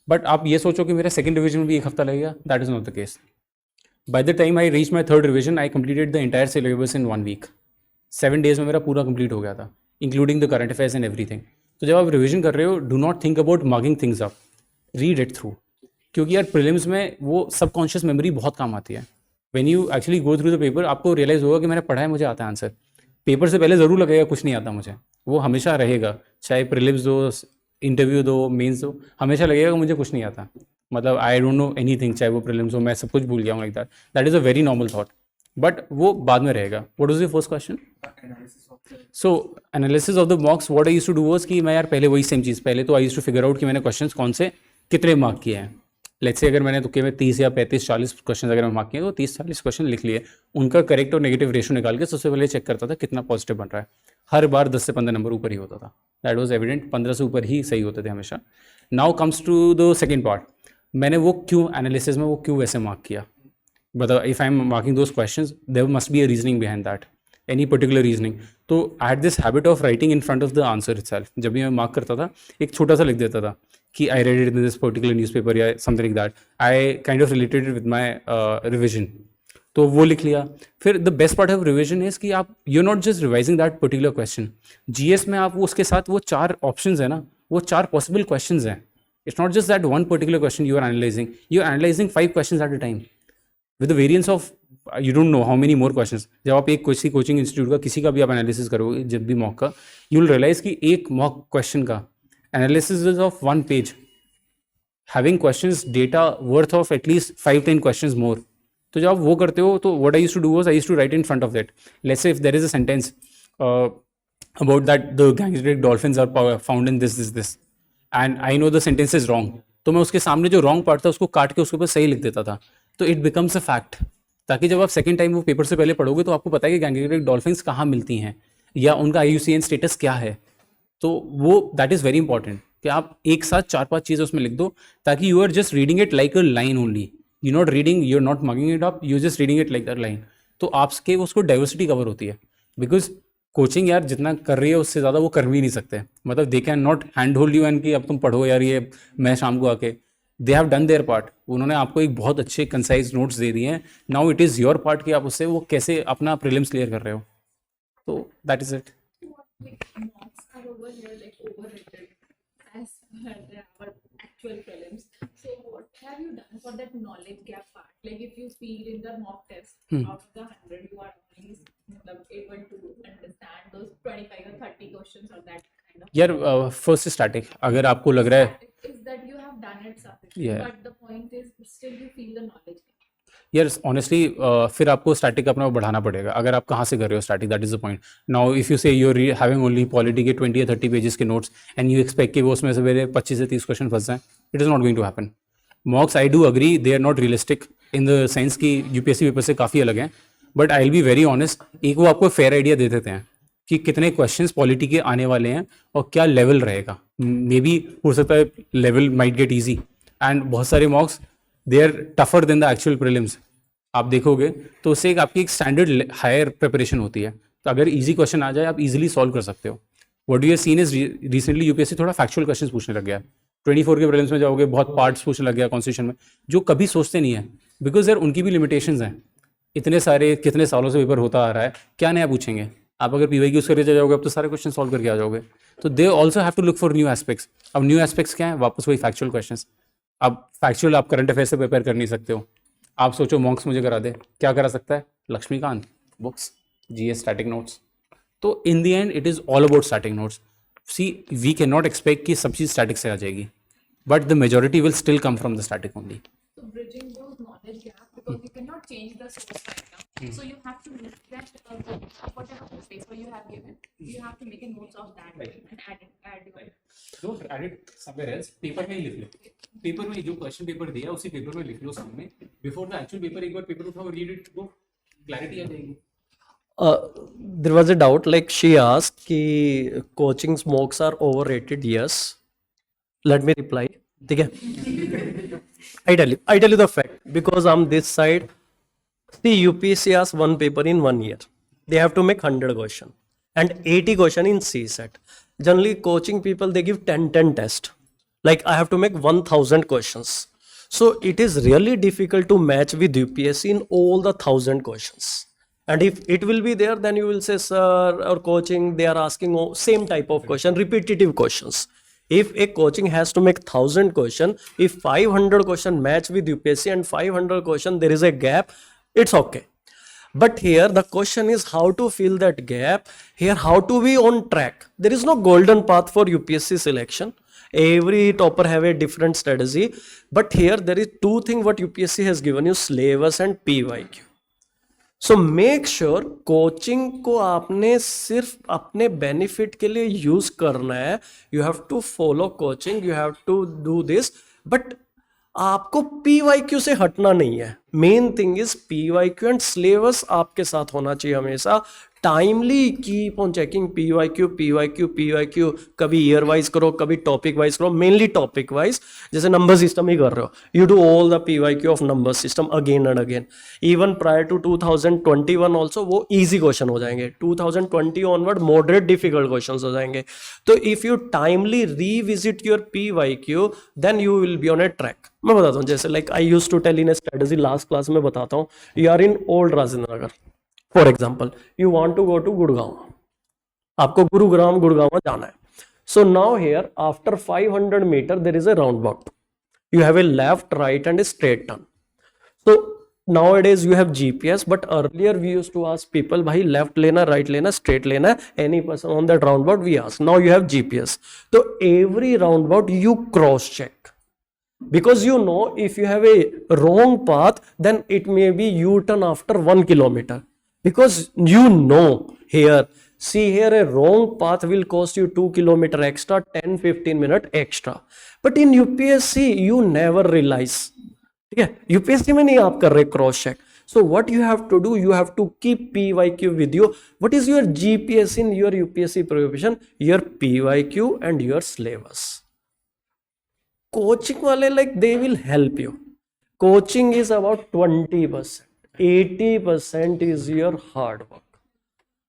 A: बट आप ये सोचो कि मेरा सेकंड रिवीजन में भी 1 हफ्ता लगेगा, that is not the case. By the time I reached my 3rd revision, I completed the entire syllabus in 1 week. 7 days में मेरा पूरा कंप्लीट हो गया था, including the current affairs and everything. तो जब आप रिविजन कर रहे हो, do not think about marking things up, read it through. क्योंकि यार प्रीलिम्स में वो सबकॉन्शियस मेमोरी बहुत काम आती है. When you actually go through the paper, आपको रियलाइज होगा कि मैंने पढ़ा है, मुझे आता है आंसर. पेपर से पहले ज़रूर लगेगा कुछ नहीं आता मुझे, वो हमेशा रहेगा. चाहे प्रीलिम्स दो, इंटरव्यू दो, मेंस दो, हमेशा लगेगा कि मुझे कुछ नहीं आता. मतलब आई डोंट नो एनीथिंग, चाहे वो प्रीलिम्स हो, मैं सब कुछ भूल गया हूँ, like that. That is a very normal thought, but वो बाद में रहेगा. What was your first question? So analysis of the mocks, what I used to do was कि मैं यार पहले वही सेम चीज़, पहले तो I used to figure out कि मैंने क्वेश्चंस कौन से कितने मार्क किए हैं. लेट्स से अगर मैंने तुक्के में 30 या 35-40 क्वेश्चन अगर मैं मार्क किए, तो 30-40 क्वेश्चन लिख लिए, उनका करेक्ट और नेगेटिव रेशो निकाल के सबसे पहले चेक करता था कितना पॉजिटिव बन रहा है. हर बार 10 से 15 नंबर ऊपर ही होता था. दैट वाज एविडेंट, 15 से ऊपर ही सही होते थे हमेशा. Now comes to the second part, मैंने वो क्यों एनालिसिस में वो क्यों वैसे मार्क किया, but if I'm marking those questions, there must be a reasoning behind that, any particular reasoning. तो I had this habit of writing in front of the answer itself. जब भी मैं मार्क करता था एक छोटा सा लिख देता था कि I read it in this particular newspaper या something like that. I kind of related it with my revision. तो वो लिख लिया. फिर the best part of revision is कि आप you not just revising that particular question. GS में आप वो उसके साथ वो 4 ऑप्शंस है ना, वो 4 पॉसिबल क्वेश्चंस हैं. It's not just that one particular question you are analysing 5 questions at a time with the variance of you don't know how many more questions. जब आप एक किसी कोचिंग इंस्टीट्यूट का किसी का भी आप एनालिसिस करोगे जब भी मॉक का, यू विल रियलाइज कि एक मॉक क्वेश्चन का analysis is of 1 page, having questions data worth of at least 5-10 questions more. तो जब आप वो करते हो तो what I used to do was I used to write in front of that. Let's say if there is a sentence about that the Gangetic dolphins are found in this and I know the sentence is wrong, तो मैं उसके सामने जो wrong part था उसको काट के उसके ऊपर सही लिख देता था. तो इट बिकम्स अ फैक्ट, ताकि जब आप सेकंड टाइम वो पेपर से पहले पढ़ोगे तो आपको पता है कि गैंगस्टिक डॉल्फिन्स कहाँ मिलती हैं या उनका IUCN स्टेटस क्या है. तो वो दैट इज़ वेरी इंपॉर्टेंट कि आप एक साथ 4-5 चीज़ें उसमें लिख दो, ताकि you are just reading it like a line only. You not reading, you are not mugging it up, you just reading it like that line. तो आपके उसको डाइवर्सिटी कवर होती है. बिकॉज कोचिंग यार जितना कर रही है उससे ज़्यादा वो कर भी नहीं सकते. मतलब they can not hand hold you and कि अब तुम पढ़ो यार ये मैं शाम को आके. They have done there part. उन्होंने आपको एक बहुत अच्छे कंसाइज नोट्स दे दिए हैं. Now it is your part कि आप उससे वो कैसे अपना प्रीलिम्स क्लियर कर रहे हो. तो that is it.
D: Mocks are over here like overrated as per our actual prelims. So what have you done for that knowledge gap part? Like if you feel in the mock test out of the 100 you are only able to understand those 25 or 30 questions or that kind of.
A: यार first static अगर आपको लग रहा है
D: Is that you have done it sufficiently,
A: Yeah.
D: but the point is still you feel the knowledge gap.
A: यार honestly फिर आपको static अपना बढ़ाना पड़ेगा. अगर आप कहाँ से कर रहे हो static, that is the point. Now if you say you are having only polity के 20 या 30 पेजेस के नोट्स एंड यू एक्सपेक्ट कि वो उसमें से मेरे 25 से 30 क्वेश्चन फंस जाएं, it is not going to happen. Mocks I do agree they are not realistic in the sense कि यूपीएससी पेपर से काफ़ी अलग हैं, but I will be very honest, एक वो आपको फेयर आइडिया दे देते हैं कि कितने क्वेश्चंस पॉलिटी के आने वाले हैं और क्या लेवल रहेगा. मे बी हो सकता है level might get easy and बहुत सारे mocks they are tougher than the actual prelims. आप देखोगे तो उससे एक आपकी एक स्टैंडर्ड हायर प्रिपरेशन होती है. तो अगर इजी क्वेश्चन आ जाए आप इजीली सॉल्व कर सकते हो. What you have seen is recently UPSC थोड़ा फैक्चुअल क्वेश्चन पूछने लग गया है. 24 के प्रीलिम्स में जाओगे बहुत पार्ट्स पूछने लग गया कॉन्स्टिट्यूशन में, जो कभी सोचते नहीं है. बिकॉज यार उनकी भी लिमिटेशंस हैं. इतने सारे कितने सालों से पेपर होता आ रहा है, क्या नया पूछेंगे. आप अगर PY यूज़ करके जाओगे अब तो सारे क्वेश्चन सॉल्व करके आ जाओगे. तो they also have to look for new aspects. अब न्यू एस्पेक्ट्स क्या है, वापस वही फैक्चुअल क्वेश्चंस. अब फैक्चुअल आप करंट अफेयर से प्रिपेयर कर नहीं सकते हो. आप सोचो मॉक्स मुझे करा दे, क्या करा सकता है. Laxmikanth books, GS static notes. तो in the end it is all about static notes. So we can not expect कि सब चीज़ स्टैटिक से आ जाएगी, but the majority will still come from the static only.
D: So bridging those knowledge gap, because you cannot change the source right now. So you have to look that whatever paper you have given, you have to make a notes of that and add your.
A: Don't add it somewhere else. Paper में ही लिख लो. Paper में जो question paper दिया उसी paper में लिख लो सामने. Before the actual paper एक बार पेपर उठाओ, रीड इट, गो, क्लैरिटी आ जाएगी.
B: There was a doubt, like she asked कि coaching mocks are overrated. Yes, let me reply. ठीक है. I tell you the fact, because on this side, see, UPSC has one paper in 1 year. They have to make 100 question and 80 question in CSAT. Generally, coaching people, they give 10 test. Like I have to make 1000 questions. So it is really difficult to match with UPSC in all the 1000 questions. And if it will be there, then you will say, sir, or coaching, they are asking same type of question, repetitive questions. If a coaching has to make 1000 question, if 500 question match with UPSC and 500 question there is a gap, it's okay. But here the question is how to fill that gap. Here how to be on track. There is no golden path for UPSC selection. Every topper have a different strategy. But here there is 2 things what UPSC has given you, syllabus and PYQ. So make sure coaching को आपने सिर्फ अपने benefit के लिए use करना है. You have to follow coaching, you have to do this, but आपको PYQ से हटना नहीं है. Main thing is PYQ and syllabus आपके साथ होना चाहिए हमेशा. Timely keep on checking PYQ, कभी ईयर वाइज करो, कभी टॉपिक वाइज करो, मेनली टॉपिक वाइज। जैसे नंबर सिस्टम ही कर रहे हो, you do all the PYQ of number system again and again. Even prior to 2021 also वो ईजी क्वेश्चन हो जाएंगे, 2020 ऑनवर्ड मॉडरेट डिफिकल्ट क्वेश्चन हो जाएंगे। तो if you timely revisit your PYQ then you will be on a track. मैं बताता हूँ, जैसे like I use to tell in a strategy, last class में बताता हूँ। You are in old Rajendra Nagar, for example you want to go to Gurgaon, आपको गुड़गांव जाना है। So now here after 500 metre there is a roundabout, you have a left, right and a straight turn. So nowadays you have GPS, but earlier we used to ask people, bhai left lena, right lena, straight lena, any person on that roundabout we ask. Now you have GPS. So every roundabout you cross check, because you know if you have a wrong path then it may be U-turn after 1 kilometer, because you know here, see here a wrong path will cost you 2 kilometer extra, 10-15 minute extra, but in UPSC you never realize, ठीक है, UPSC में नहीं आप कर रहे cross check. So what you have to do, you have to keep PYQ with you. What is your GPS in your UPSC preparation? Your PYQ and your syllabus. Coaching वाले like they will help you. Coaching is about 20%, 80% is your hard work.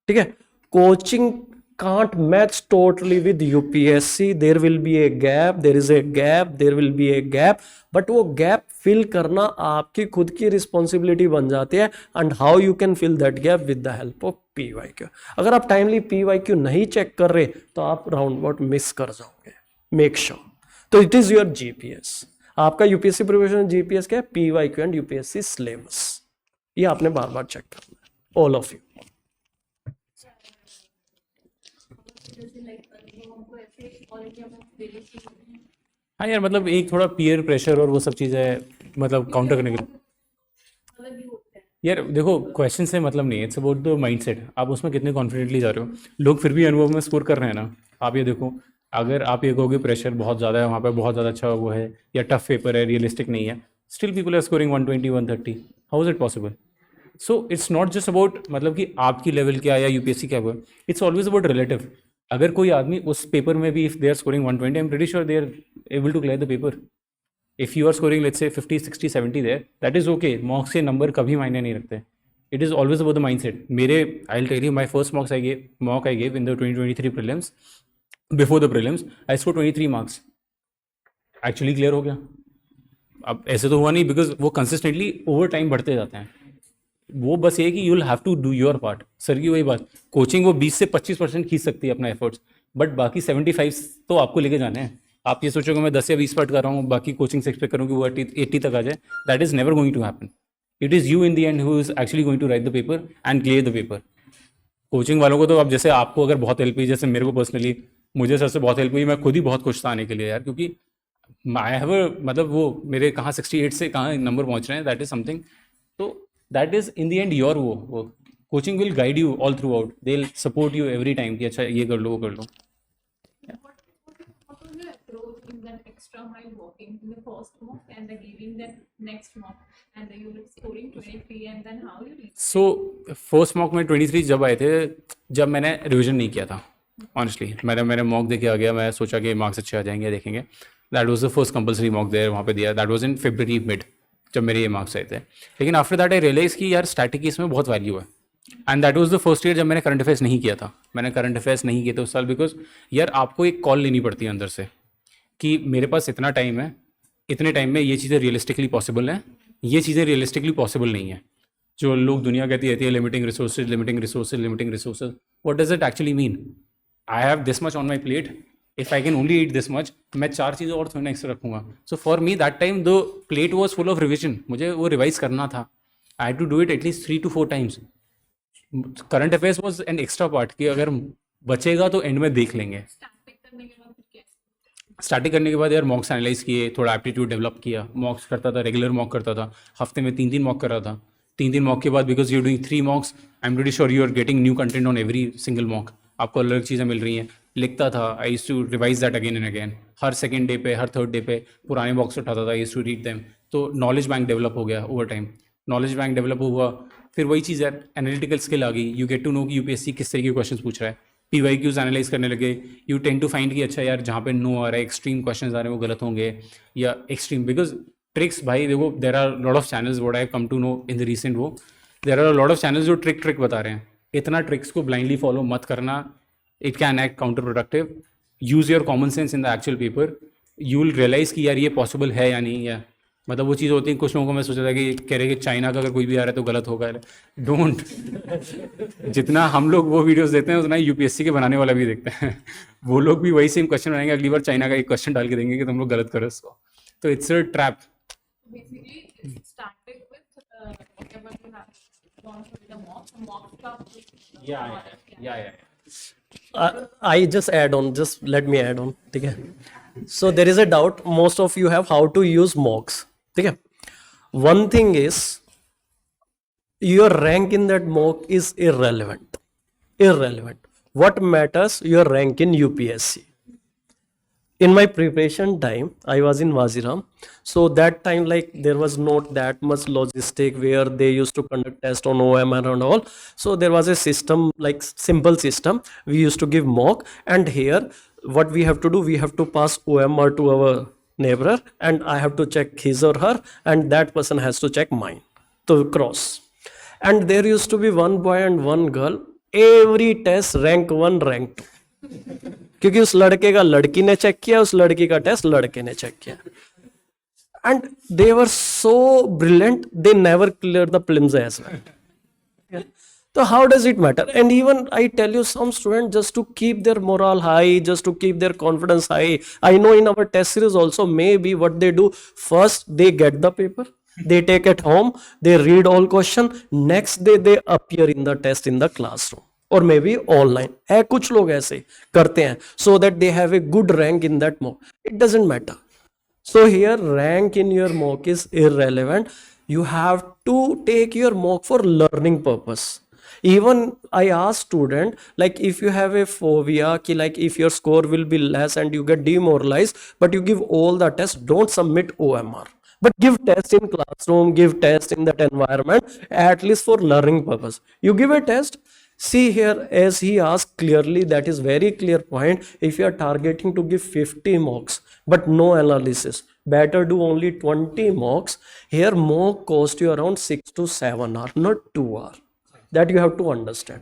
B: ठीक है, coaching can't match totally with UPSC. There will be a gap, there is a gap, there will be a gap, but वो gap fill करना आपकी खुद की responsibility बन जाती है, and how you can fill that gap with the help of PYQ. अगर आप timely PYQ नहीं check कर रहे तो आप roundabout miss कर जाओगे, make sure. तो it is your GPS. आपका UPSC preparation GPS क्या है? PYQ and UPSC syllabus. ये आपने बार बार चेक करना है, all of you.
A: हाँ यार, मतलब एक थोड़ा पीयर प्रेशर और वो सब चीज़ें मतलब काउंटर करने के लिए। यार देखो, क्वेश्चन से मतलब नहीं है, इट्स अबाउट द माइंडसेट, आप उसमें कितने कॉन्फिडेंटली जा रहे हो। लोग फिर भी अनुभव में स्कोर कर रहे हैं ना। आप ये देखो, अगर आप ये कहोगे प्रेशर बहुत ज़्यादा है, वहाँ पे बहुत ज़्यादा अच्छा वो है या टफ पेपर है, रियलिस्टिक नहीं है, still people are scoring 120, 130, how is it possible? So it's not just about मतलब कि आपकी लेवल क्या है या यूपीएससी क्या हुआ, इट्स ऑलवेज अबाउट रिलेटिव। अगर कोई आदमी उस पेपर में भी if they are scoring 120, I am pretty sure they are able to clear the paper. If you are scoring let's say 50, 60, 70 there, that is okay. Mocks के number कभी मायने नहीं रखते। It is always about the mindset. मेरे I will tell you my first mock I gave in the 2023 prelims, before the prelims I score 23 marks, actually clear हो गया। अब ऐसे तो हुआ नहीं, बिकॉज वो कंसिस्टेंटली ओवर टाइम बढ़ते जाते हैं। वो बस ये कि you will have to do your part. Sir की वही बात, कोचिंग वो 20 से 25% खींच सकती है अपना एफर्ट्स, बट बाकी 75 तो आपको लेके जाने हैं। आप ये सोचोगे मैं 10 या 20 पार्ट कर रहा हूँ, बाकी कोचिंग से एक्सपेक्ट करूँ कि वो 80 तक आ जाए, that is never going to happen. It is you in the end who is actually going to write the paper and clear the paper. Coaching वालों को तो अब जैसे आपको अगर बहुत हेल्प हुई, जैसे मेरे को पर्सनली, मुझे सर से बहुत हेल्प हुई, मैं खुद ही बहुत खुश था आने के लिए यार, क्योंकि आई हैव मतलब वो मेरे कहाँ 68 से कहाँ नंबर पहुँच रहे हैं, दैट इज़ समथिंग। तो that is in the end your वो coaching will guide you all throughout, they will support you every time कि अच्छा ये कर लो वो कर लो।
D: What was your approach in that extra mile walking in the first mock and the giving that next mock and you were scoring 23 and then how you reached?
A: So first mock में 23 जब आए थे, जब मैंने revision नहीं किया था honestly. मैंने मॉक दे के आ गया, मैं सोचा कि मार्क्स अच्छे आ जाएंगे, देखेंगे। That was the first compulsory mock there, वहाँ पे दिया। That was in February mid जब मेरे ये मार्क्स आए थे। लेकिन आफ्टर दैट आई रियलाइज़ कि यार स्टैटिक इसमें बहुत वैल्यू है। And that was the first year जब मैंने करंट अफेयर्स नहीं किया था। मैंने करंट अफेयर्स नहीं किए थे उस साल, बिकॉज यार आपको एक कॉल लेनी पड़ती है अंदर से कि मेरे पास इतना टाइम है, इतने टाइम में ये चीज़ें रियलिस्टिकली पॉसिबल हैं, ये चीज़ें रियलिस्टिकली पॉसिबल नहीं है। जो लोग दुनिया कहती रहती है limiting resources, limiting resources, limiting resources, what does it actually mean? I have this much on my plate, if I can only eat this much, मैं 4 चीज़ें और थोड़ी ना एक्स्ट्रा रखूँगा। So for me that time the plate was full of revision, मुझे वो revise करना था। I had to do it at least 3 to 4 times. Current affairs was an extra part कि अगर बचेगा तो एंड में देख लेंगे।
D: Static करने के बाद फिर क्या?
A: स्टार्टिंग करने के बाद यार मॉक्स एनालाइज किए, थोड़ा एप्टीट्यूड डेवलप किया, मॉक्स करता था, रेगुलर मॉक करता था, हफ्ते में 3 मॉक कर रहा था। 3 मॉक के बाद because you doing 3 mocks, I am pretty sure you are getting new content on every single mock, आपको अलग चीज़ें मिल रही हैं। लिखता था, I used to revise that again and again. हर सेकंड डे पे, हर थर्ड डे पे पुराने मॉक्स उठाता था, I used to read them. तो नॉलेज बैंक डेवलप हो गया over time. Knowledge bank develop हुआ फिर वही चीज़ यार, एनालिटिकल स्किल आ गई, यू गेट टू नो कि यूपीएससी किस तरह के क्वेश्चन पूछ रहा है, PYQs एनालाइज करने लगे, यू टेंड टू फाइंड कि अच्छा यार जहाँ पे नो आ रहा है, एक्सट्रीम क्वेश्चन आ रहे हैं वो गलत होंगे या एक्सट्रीम, बिकॉज ट्रिक्स भाई देखो, there are lot of channels what I come to know in the recent वो, there are lot of channels जो ट्रिक बता रहे हैं, इतना ट्रिक्स को ब्लाइंडली फॉलो मत करना, it can act counter productive, use your common sense in the actual paper, you will realise कि यार ये पॉसिबल है या नहीं, या मतलब वो चीज़ होती है, कुछ लोगों को मैं सोचा था कि कह रहे कि चाइना का अगर कोई भी आ रहा है तो गलत होगा, डोंट जितना हम लोग वो वीडियोस देखते हैं उतना यूपीएससी के बनाने वाला भी देखते हैं वो लोग भी वही सेम क्वेश्चन बनाएंगे, अगली बार चाइना का एक क्वेश्चन डाल के देंगे कि तुम लोग गलत करो इसको, तो it's a trap.
D: Basically, it's starting with whatever you have gone through the mock stuff.
B: I just add on, just let me add on, ठीक है. So there is a doubt, most of you have how to use mocks, ठीक है. One thing is your rank in that mock is irrelevant. What matters your rank in UPSC. In my preparation time, I was in Waziram, so that time like there was not that much logistic where they used to conduct test on OMR and all. So there was a system, like simple system. We used to give mock, and here what we have to do, we have to pass OMR to our neighbor, and I have to check his or her, and that person has to check mine to cross. And there used to be one boy and one girl. Every test rank 1, rank 2. क्योंकि उस लड़के का लड़की ने check किया, उस लड़की का टेस्ट लड़के ने चेक किया, and they were so brilliant, they never clear the prelims as well. So how does it matter? And even I tell you, some students, just to keep their morale high, just to keep their confidence high, I know in our test series also, maybe what they do, first they get the paper, they take it home, they read all question, next day they appear in the test in the classroom or maybe online. है कुछ लोग ऐसे करते हैं, so that they have a good rank in that mock. It doesn't matter. So here rank in your mock is irrelevant. You have to take your mock for learning purpose. Even I ask student, like if you have a phobia ki like if your score will be less and you get demoralized, but you give all the tests, don't submit OMR, but give test in classroom, give test in that environment, at least for learning purpose. You give a test. See here, as he asked clearly, that is very clear point. If you are targeting to give 50 mocks but no analysis, better do only 20 mocks. Here mock cost you around 6 to 7 hours, not 2 hours. That you have to understand.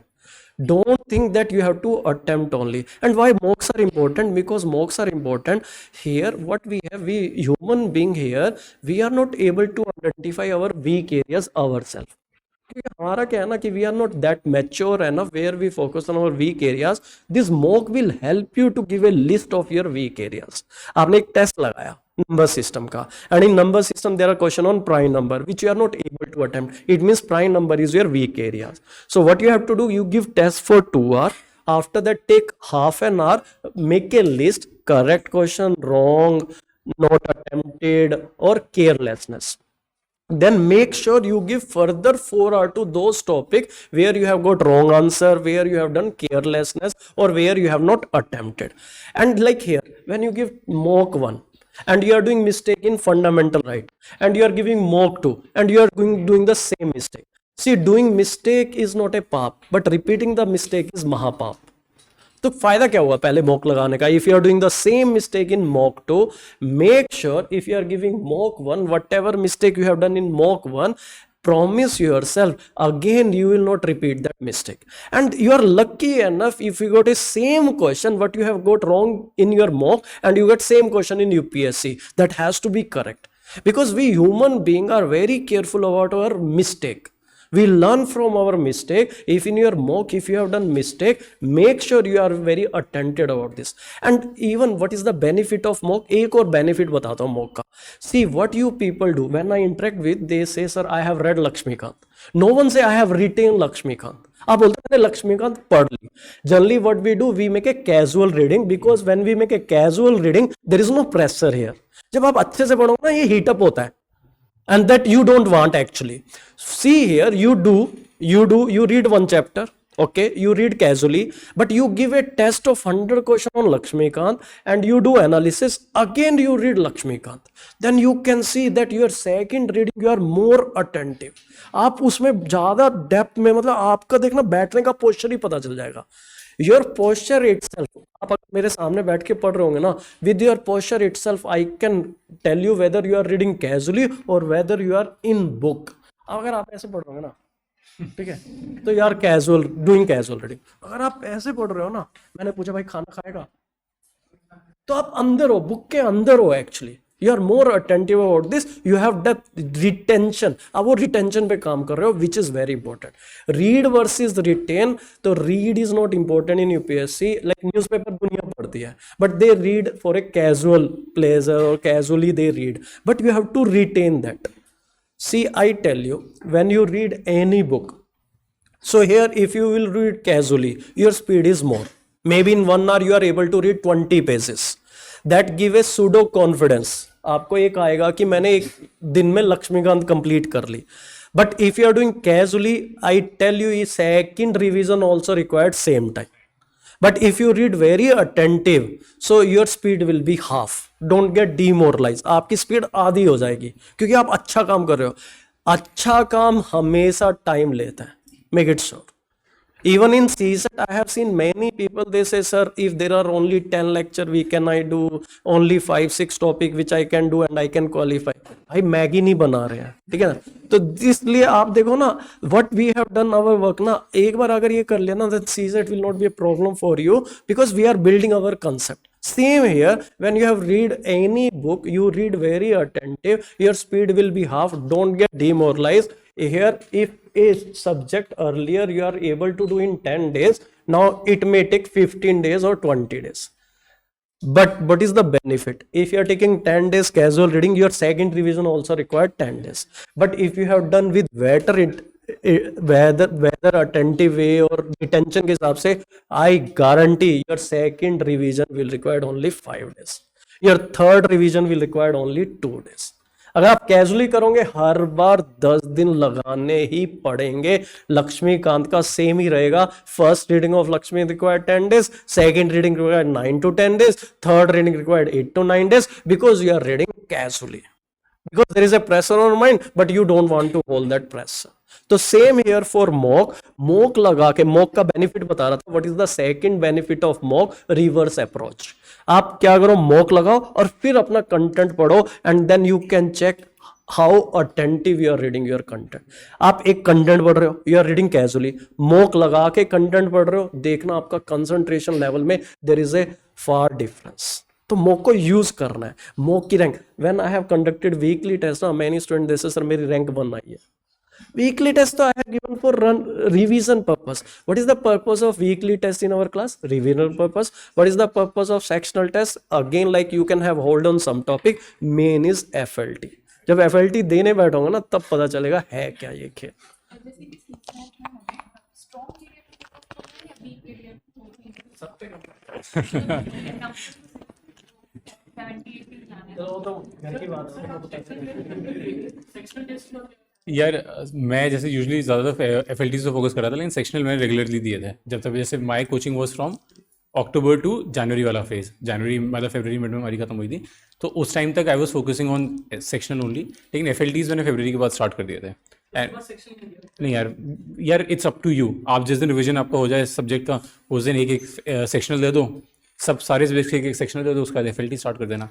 B: Don't think that you have to attempt only. And why mocks are important? Because mocks are important. Here what we have, we human being here, we are not able to identify our weak areas ourselves. हमारा क्या है ना कि we are not that mature enough where we focus on our weak areas. This mock will help you to give a list of your weak areas. आपने एक test लगाया number system का, and in number system there are question on prime number which you are not able to attempt. It means prime number is your weak areas. So what you have to do, you give test for 2 hours. After that take half an hour, make a list, correct question, wrong, not attempted, or carelessness. Then make sure you give further 4 hours to those topics where you have got wrong answer, where you have done carelessness, or where you have not attempted. And like here, when you give mock 1 and you are doing mistake in fundamental right, and you are giving mock 2 and you are doing the same mistake. See, doing mistake is not a pap, but repeating the mistake is mahapap. तो फायदा क्या हुआ पहले mock लगाने का? If you are doing the same mistake in mock 2, make sure if you are giving mock 1, whatever mistake you have done in mock 1, promise yourself again you will not repeat that mistake. And you are lucky enough if you got a same question what you have got wrong in your mock and you got same question in UPSC, that has to be correct, because we human being are very careful about our mistake. We learn from our mistake. If in your mock, if you have done mistake, make sure you are very attentive about this. And even what is the benefit of mock? एक और benefit बताता हूँ mock का. See what you people do. When I interact with, they say, sir, I have read Lakshmikant. No one say I have written Lakshmikant. आप बोलते हैं लक्ष्मीकांत पढ़ ली. Generally what we do, we make a casual reading, because when we make a casual reading, there is no pressure here. जब आप अच्छे से पढ़ोगे ना, ये heat up होता है. And that you don't want actually. See here, you read one chapter, okay, you read casually, but you give a test of 100 question on Lakshmikant and you do analysis, again you read Lakshmikant, then you can see that your second reading you are more attentive. आप उसमें ज्यादा depth में, मतलब आपका देखना बैठने का posture ही पता चल जाएगा. योर पोस्चर इटसेल्फ, आप अगर मेरे सामने बैठ के पढ़ रहे होंगे ना, with your posture itself I can tell you whether you are reading casually और whether you are in book. अगर आप ऐसे पढ़ रहे होंगे ना, ठीक है, तो यार कैजुअल, डूइंग कैजुअल रीडिंग. अगर आप ऐसे पढ़ रहे हो ना, मैंने पूछा भाई खाना खाएगा, तो आप अंदर हो, बुक के अंदर हो. Actually you are more attentive about this, you have that retention. अब वो रिटेंशन पे काम कर रहे हो, which is very important. Read versus retain. तो read is not important in UPSC. Like newspaper दुनिया पढ़ती है, but they read for a casual pleasure और casually they read, but you have to retain that. See, I tell you, when you read any book, so here if you will read casually, your speed is more. Maybe in 1 hour you are able to read 20 pages. That give a pseudo confidence. आपको एक आएगा कि मैंने एक दिन में Laxmikant complete कर ली. But if you are doing casually, I tell you, second revision also required same time. But if you read very attentive, so your speed will be half. Don't get demoralized. आपकी speed आधी हो जाएगी क्योंकि आप अच्छा काम कर रहे हो. अच्छा काम हमेशा टाइम लेता है. Make it sure. Even in CSET, I have seen many people, they say, sir, if there are only 10 lecture, I do only 5-6 topic which I can do and I can qualify. भाई Maggi नहीं बना रहे हैं, ठीक है ना. तो इसलिए आप देखो ना, what we have done our work ना, एक बार अगर ये कर लिया ना, that CSET will not be a problem for you because we are building our concept. Same here, when you have read any book, you read very attentive, your speed will be half. Don't get demoralized. Here, if a subject earlier you are able to do in 10 days, now it may take 15 days or 20 days. But what is the benefit? If you are taking 10 days casual reading, your second revision also required 10 days. But if you have done with whether attentive way or retention के हिसाब से, I guarantee your second revision will require only 5 days. Your third revision will require only 2 days. अगर आप casually करोगे, हर बार 10 दिन लगाने ही पड़ेंगे. लक्ष्मीकांत का सेम ही रहेगा. First reading of Lakshmi required 10 days, second reading required 9 to 10 days, third reading required 8 to 9 days, because you are reading casually, because there is a pressure on mind but you don't want to hold that pressure. तो same here for mock. Mock लगा के, mock का benefit बता रहा था. What is the second benefit of mock? Reverse approach. आप क्या करो, मॉक लगाओ और फिर अपना कंटेंट पढ़ो and then you can check how attentive you are reading your content. आप एक कंटेंट पढ़ रहे हो, you are reading casually, mock लगा के कंटेंट पढ़ रहे हो, देखना आपका कंसंट्रेशन लेवल में there is a far difference. तो मॉक को यूज करना है. मॉक की rank, when I have conducted weekly test ना, many student they say sir मेरी रैंक 1 आई है. Weekly test I have given for revision purpose. What is the purpose of weekly test in our class? Revision purpose. What is the purpose of sectional test? Again, like you can have hold on some topic. Main is FLT. जब FLT देने बैठोगे ना, तब पता चलेगा है क्या ये खेल.
D: जैसे कि सीखना है हमें, स्ट्रॉन्ग पीरियड या वीक पीरियड सब पे कम 70-80 लाने.
B: तो घर की बात
C: सेक्शनल टेस्ट में
A: यार मैं जैसे यूजुअली ज़्यादातर FLTs पे फोकस कर रहा था, लेकिन सेक्शनल मैंने रेगुलरली दिए थे. जब तक जैसे my coaching was from October to January वाला फेज, जनवरी मतलब फरवरी मिड में हमारी खत्म हुई थी, तो उस टाइम तक I was focusing on sectional only. लेकिन FLTs मैंने फरवरी के बाद स्टार्ट कर दिए थे.
C: सेक्शन
A: नहीं यार इट्स अप टू यू. आप जिस दिन रिविजन आपका हो जाए सब्जेक्ट का, उस दिन एक सेक्शनल दे दो, सब सारे सब्जेक्ट एक सेक्शनल दे दो, उसका FLT स्टार्ट कर देना.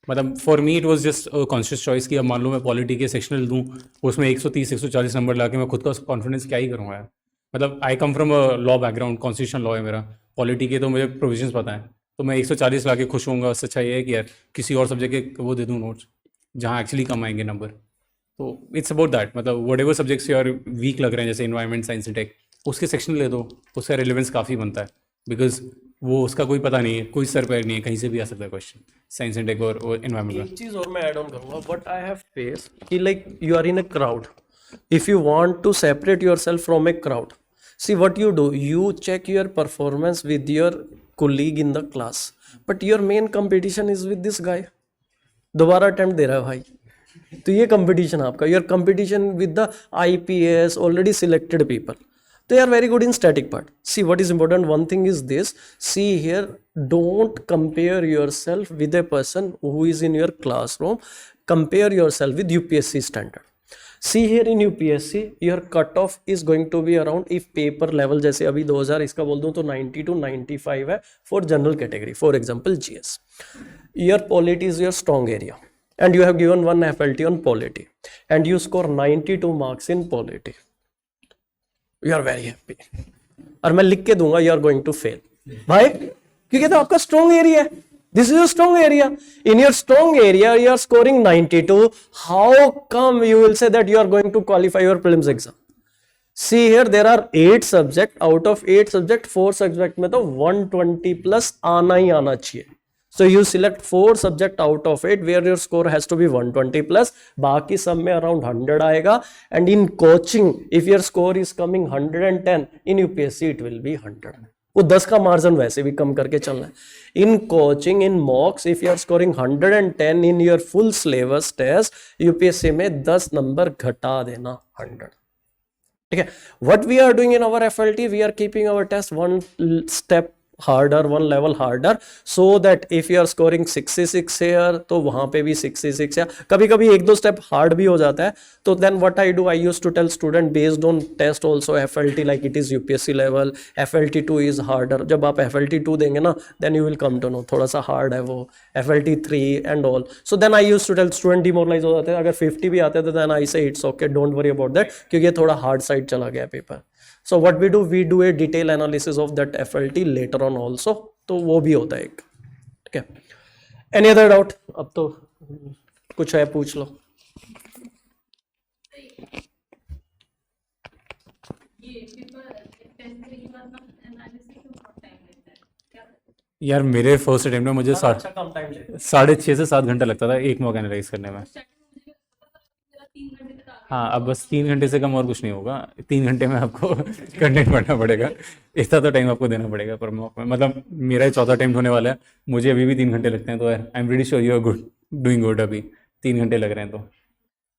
A: मतलब for me it was just conscious choice कि अब मान लो मैं पॉलिटी के सेक्शनल दूँ, उसमें 130-140 नंबर ला के मैं खुद का कॉन्फिडेंस क्या ही करूँगा यार. मतलब I come from a law background, constitution law है मेरा, पॉलिटी के तो मुझे प्रोविजंस पता है, तो मैं 140 ला के खुश होऊंगा. उससे अच्छा ये है कि यार किसी और सब्जेक्ट के वो दे दूँ नोट्स जहाँ एक्चुअली कम आएंगे नंबर. तो इट्स अबाउट दैट. मतलब वट एवर सब्जेक्ट्स यार वीक लग रहे हैं, जैसे इन्वायरमेंट, साइंस एंड टेक, उसके सेक्शन ले दो, उसका रिलेवेंस काफ़ी बनता है. बिकॉज वो उसका कोई पता नहीं है, कोई सर पैर नहीं है, कहीं से भी आ सकता है क्वेश्चन साइंस एंड टेक और एनवायरमेंट का.
B: एक चीज और मैं ऐड ऑन करूंगा, बट आई हैव फेस कि like you are in a crowd, if you want to separate yourself from a crowd, see what you do, you check your performance with your colleague in the class, but your main competition is with this guy. दोबारा attempt दे रहा है भाई, तो ये competition आपका, your competition with the IPS already selected people. they are very good in static part. See, what is important, one thing is this, see here, don't compare yourself with a person who is in your classroom, compare yourself with UPSC standard. See here in UPSC your cutoff is going to be around, if paper level जैसे अभी 2000 इसका बोल दूं तो 90 to 95 है for general category, for example GS. Your polity is your strong area and you have given one FLT on polity and you score 92 marks in polity. You are very happy. और मैं लिख के दूंगा you are going to fail. भाई क्योंकि तो आपका strong area है. This is a strong area. In your strong area, you are scoring 92. How come you will say that you are going to qualify your prelims exam? See here, there are 8 subjects. Out of 8 subjects, 4 subjects में तो 120 plus आना ही आना चाहिए. So you select 4 subjects out of 8 where your score has to be 120 plus. बाकी सब में around 100 आएगा. And in coaching, if your score is coming 110, in UPSC it will be 100. वो 10 का मार्जिन वैसे भी कम करके चलना है. In coaching, in mocks, if you are scoring 110 in your full syllabus test, UPSC में 10 नंबर घटा देना 100. ठीक है. What we are doing in our FLT, we are keeping our test one step harder, one level harder, so that if you are scoring 66 here तो वहां पे भी 66 है. कभी कभी 1-2 स्टेप हार्ड भी हो जाता है. तो then what I do, I used to tell student based on test also FLT like it is UPSC level, FLT2 is harder. जब आप FLT2 देंगे ना, then you will come to know थोड़ा सा हार्ड है वो, FLT3 and all. So then I used to tell student demoralize हो जाते हैं. अगर 50 भी आते हैं तो then I say it's okay, don't worry about that, क्योंकि ये थोड़ा हार्ड साइड चला गया paper. So what we do a detail analysis of that FLT later on also. तो वो भी होता है एक. ठीक है. Any other doubt? अब तो कुछ है पूछ लो.
D: ये पेपर टेस्ट के बाद ना एनालिसिस में बहुत टाइम लेता है क्या?
A: यार मेरे फर्स्ट अटेम्प्ट में मुझे
B: अच्छा कम टाइम लेते.
A: 6.5 से 7 घंटा लगता था एक मॉक एनालाइज करने में.
D: स्टार्टिंग में मुझे 3 घंटे तक आ
A: हाँ, अब बस 3 घंटे से कम और कुछ नहीं होगा. 3 घंटे में आपको कंटेंट पढ़ना पड़ेगा. इतना तो टाइम आपको देना पड़ेगा पर मॉक में. मतलब मेरा 4था अटेम्प्ट होने वाला है, मुझे अभी भी 3 घंटे लगते हैं. तो I am really sure you are good, doing good. अभी 3 घंटे लग रहे हैं तो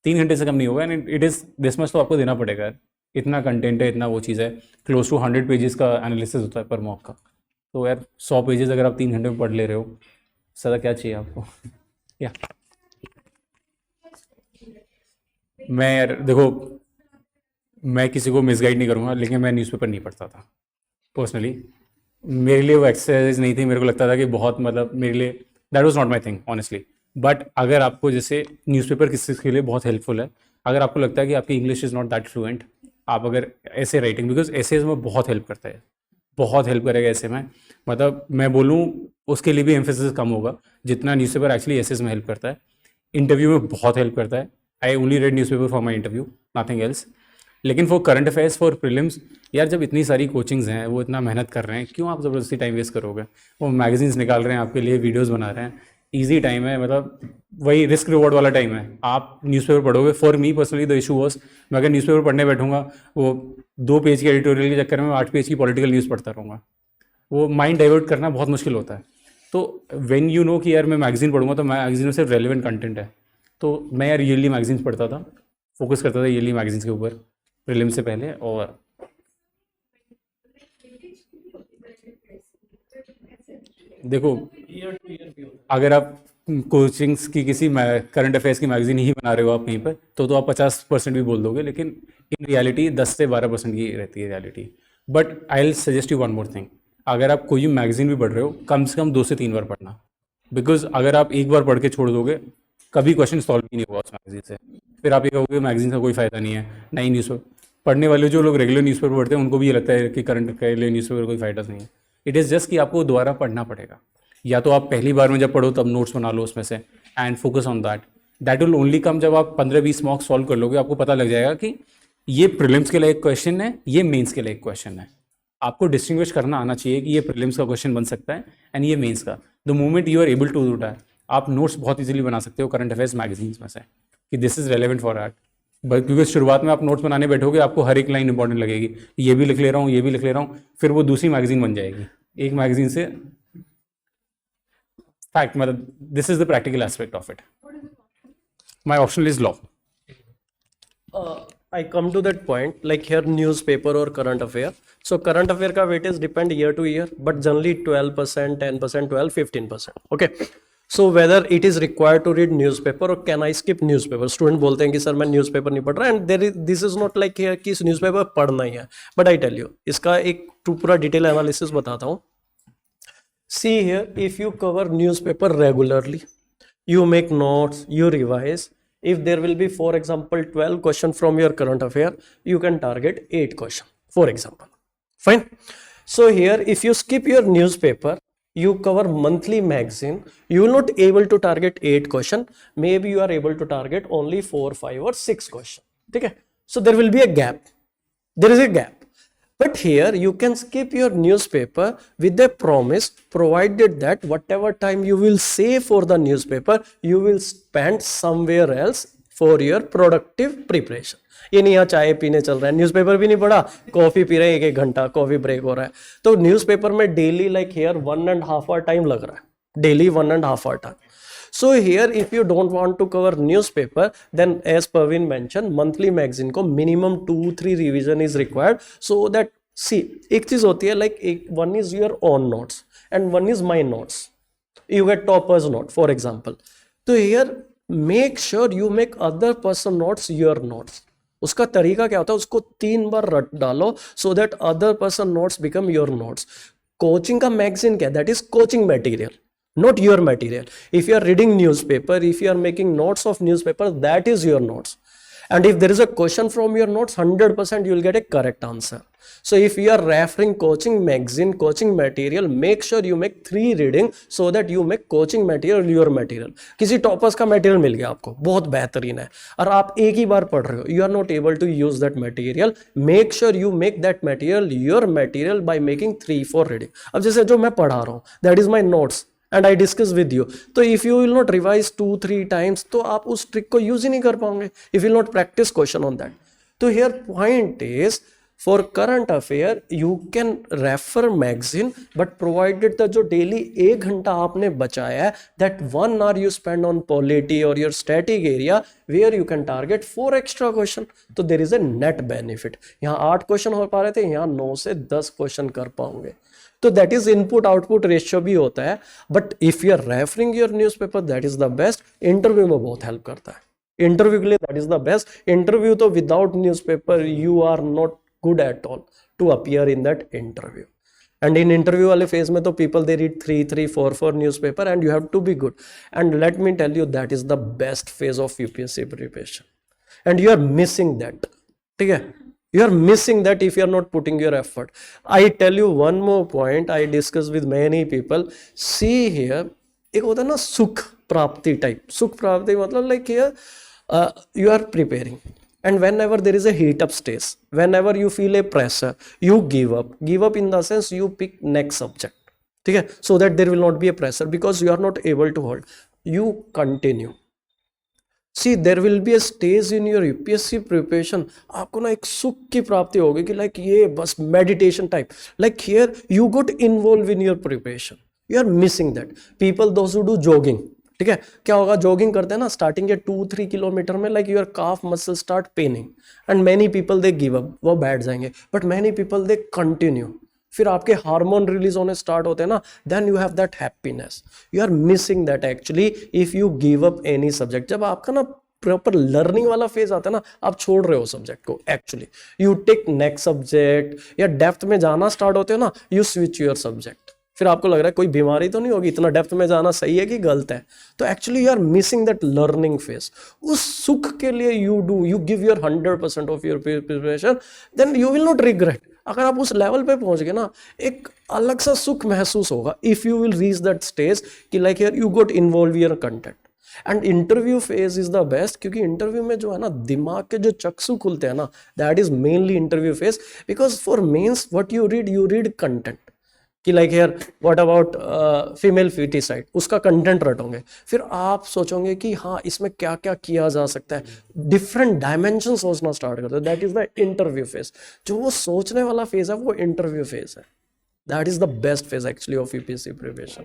A: 3 घंटे से कम नहीं होगा. And it is this much तो आपको देना पड़ेगा. इतना कंटेंट है, इतना वो चीज़ है. क्लोज टू 100 पेजेस का एनालिसिस होता है पर मॉक का. तो यार 100 पेजेस अगर आप 3 घंटे में पढ़ ले रहे हो, ज़्यादा क्या चाहिए आपको. या मैं यार देखो, मैं किसी को मिसगाइड नहीं करूँगा, लेकिन मैं न्यूज़पेपर नहीं पढ़ता था पर्सनली. मेरे लिए वो एक्सरसाइज नहीं थी. मेरे को लगता था कि बहुत मतलब मेरे लिए that was not my thing honestly. But अगर आपको जैसे न्यूज़पेपर किसी के लिए बहुत हेल्पफुल है, अगर आपको लगता है कि आपकी English is not that fluent, आप अगर ऐसे राइटिंग, बिकॉज एसेज में बहुत हेल्प करता है, बहुत हेल्प करेगा ऐसे में. मतलब मैं बोलूँ उसके लिए भी एम्फेसिस कम होगा जितना न्यूज़पेपर एक्चुअली एसेज में हेल्प करता है. इंटरव्यू में बहुत हेल्प करता है. I only read newspaper for my interview, nothing else. लेकिन for current affairs, for prelims, यार जब इतनी सारी कोचिंग्स हैं, वो इतना मेहनत कर रहे हैं, क्यों आप ज़बरदस्ती टाइम वेस्ट करोगे. वो मैगजीन्स निकाल रहे हैं आपके लिए, वीडियोस बना रहे हैं, ईजी टाइम है. मतलब वही रिस्क रिवॉर्ड वाला टाइम है. आप न्यूज़पेपर पढ़ोगे. For me personally the issue was, मैं अगर न्यूज़पेपर पढ़ने बैठूंगा, वो 2 पेज के एडिटोरियल के चक्कर में 8 पेज की पॉलिटिकल न्यूज़ पढ़ता रहूँगा. वो माइंड डाइवर्ट करना बहुत मुश्किल होता है. तो व्हेन यू नो कि यार मैं मैगजीन पढ़ूंगा तो मैगजीन में सिर्फ रेलिवेंट कंटेंट है. तो मैं यार ईयरली मैगजीन्स पढ़ता था, फोकस करता था ईयरली मैगजीन्स के ऊपर प्रीलिम से पहले. और देखो, अगर आप कोचिंग्स की किसी करंट अफेयर्स की मैगजीन ही बना रहे हो आप कहीं पर, तो आप 50% भी बोल दोगे, लेकिन इन रियलिटी 10 से 12% की रहती है reality. But I will suggest you one more thing. अगर आप कोई मैगजीन भी पढ़ रहे हो, कम से कम 2 से 3 बार पढ़ना. बिकॉज अगर आप एक बार पढ़ के छोड़ दोगे, कभी क्वेश्चन सॉल्व ही नहीं होगा उस मैगजीन से. फिर आप ये कहोगे मैगजीन का कोई फ़ायदा नहीं है. नहीं, न्यूज़पेपर पढ़ने वाले जो लोग रेगुलर न्यूज़पेपर पढ़ते हैं उनको भी ये लगता है कि करंट के लिए न्यूज़पेपर कोई फ़ायदा नहीं है. इट इज़ जस्ट कि आपको दोबारा पढ़ना पड़ेगा. या तो आप पहली बार में जब पढ़ो तब नोट्स बना लो उसमें से and focus on that. That will only come जब आप 15-20 मॉक्स सॉल्व कर लोगे. आपको पता लग जाएगा कि ये प्रीलिम्स के लिए एक क्वेश्चन है, ये मेंस के लिए एक क्वेश्चन है. आपको डिस्टिंग्विश करना आना चाहिए कि ये प्रीलिम्स का क्वेश्चन बन सकता है एंड ये मेंस का. The moment you are able to do that, आप नोट्स बहुत इजीली बना सकते हो करंट अफेयर्स मैगजीन्स में से कि this is relevant for that. But क्योंकि शुरुआत में आप नोट्स बनाने बैठोगे, आपको हर एक लाइन इंपॉर्टेंट लगेगी. ये भी लिख ले रहा हूँ, ये भी लिख ले रहा हूँ, फिर वो दूसरी मैगजीन बन जाएगी एक मैगजीन से. फैक्ट, मतलब this is the practical aspect of it. My optional is law.
B: I come to that point, like here newspaper or current affair. So current affair का weightage depend year to year, but generally 12%, 10%, 12, 15%. Okay. So whether it is required to read newspaper or can I skip newspaper? Student बोलते हैं कि sir मैं newspaper नहीं पढ़ रहा, and this is not like here कि इस newspaper पढ़ना ही है. But I tell you, इसका एक पूरा detail analysis बताता हूँ. See here, if you cover newspaper regularly, you make notes, you revise. If there will be, for example, 12 questions from your current affair, you can target 8 questions, for example. Fine. So here, if you skip your newspaper, you cover monthly magazine, you will not able to target 8 questions. Maybe you are able to target only 4, 5 or 6 questions. Okay? So there will be a gap. There is a gap. But here you can skip your newspaper with a promise, provided that whatever time you will save for the newspaper, you will spend somewhere else for your productive preparation. ये नहीं यहाँ चाय पीने चल रहा है, newspaper भी नहीं पढ़ा, कॉफी पी रहे हैं 1-1 घंटा, कॉफी ब्रेक हो रहा है. तो न्यूज़पेपर में daily like here 1.5 hour time लग रहा है, daily 1.5 hour time. So here if you don't want to cover newspaper, then as Praveen mentioned, monthly magazine को minimum 2-3 revision is required, so that see एक चीज होती है like one is your own notes and one is my notes. You get topper's note for example. So here make sure you make other person notes your notes. उसका तरीका क्या होता है, उसको 3 बार रट डालो so that other person notes become your notes. Coaching का magazine क्या है, that is coaching material, not your material. If you are reading newspaper, if you are making notes of newspaper, that is your notes. And if there is a question from your notes, 100% you will get a correct answer. So if you are referring coaching magazine, coaching material, make sure you make 3 reading so that you make coaching material your material. किसी toppers का material मिल गया आपको, बहुत बेहतरीन है, और आप एक ही बार पढ़ रहे हो, you are not able to use that material. Make sure you make that material your material by making 3-4 reading. अब जैसे जो मैं पढ़ा रहा हूँ, that is my notes. And I discuss with you. तो if you will not revise 2-3 times, तो आप उस ट्रिक को यूज ही नहीं कर पाओगे. If you will not practice question on that. तो here point is, for current affair you can refer magazine, but provided that जो daily 1 घंटा आपने बचाया है, that 1 hour you spend on polity or your static area where you can target 4 extra question. तो there is a net benefit. यहाँ 8 question हो पा रहे थे, यहाँ 9 से 10 question कर पाओगे. तो that is input output ratio भी होता है. But if you are referring your newspaper, that is the best. Interview में बहुत हेल्प करता है, इंटरव्यू के लिए that is the best. Interview तो without newspaper you are not good at all to appear in that interview. And in interview वाले phase में तो people they read 3, 4 newspaper and you have to be good. And let me tell you, that is the best phase of UPSC preparation and you are missing that. ठीक है, you are missing that if you are not putting your effort. I tell you one more point I discuss with many people. See here, एक होता है ना सुख प्राप्ति type. सुख प्राप्ति मतलब like here you are preparing and whenever there is a heat up stage, whenever you feel a pressure, you give up in the sense you pick next subject. ठीक है, so that there will not be a pressure because you are not able to hold, you continue. See, there will be a stage in your UPSC preparation, आपको ना एक सुख की प्राप्ति होगी कि लाइक ये बस meditation type. Like here you got involve in your preparation, you are missing that. People those who do jogging, ठीक है, क्या होगा, जॉगिंग करते हैं ना स्टार्टिंग के 2-3 किलोमीटर में, like your calf muscle start paining and many people they give up, वो बैठ जाएंगे. But many people they continue. फिर आपके हार्मोन रिलीज होने स्टार्ट होते हैं ना, then you have that happiness. You are missing that actually if you give up any subject. जब आपका ना प्रॉपर लर्निंग वाला फेज आता है ना, आप छोड़ रहे हो सब्जेक्ट को, actually you take next subject या डेप्थ में जाना स्टार्ट होते हो ना, यू स्विच योर सब्जेक्ट. फिर आपको लग रहा है कोई बीमारी तो नहीं होगी, इतना डेप्थ में जाना सही है कि गलत है. तो actually you are missing that learning phase. उस सुख के लिए you give your 100% of your preparation, then you will not regret. अगर आप उस लेवल पे पहुंच गए ना, एक अलग सा सुख महसूस होगा if you will reach that stage कि like here you got involve your content. And interview phase is the best, क्योंकि इंटरव्यू में जो है ना दिमाग के जो चक्षु खुलते हैं ना, that is mainly interview phase. Because for mains what you read content कि like here what about female foeticide, उसका कंटेंट रटोगे, फिर आप सोचोगे कि हाँ इसमें क्या क्या किया जा सकता है, डिफरेंट डायमेंशन सोचना स्टार्ट करते हो. That is the interview phase. जो वो सोचने वाला फेज है वो इंटरव्यू फेज है. That is the best phase actually of UPSC preparation.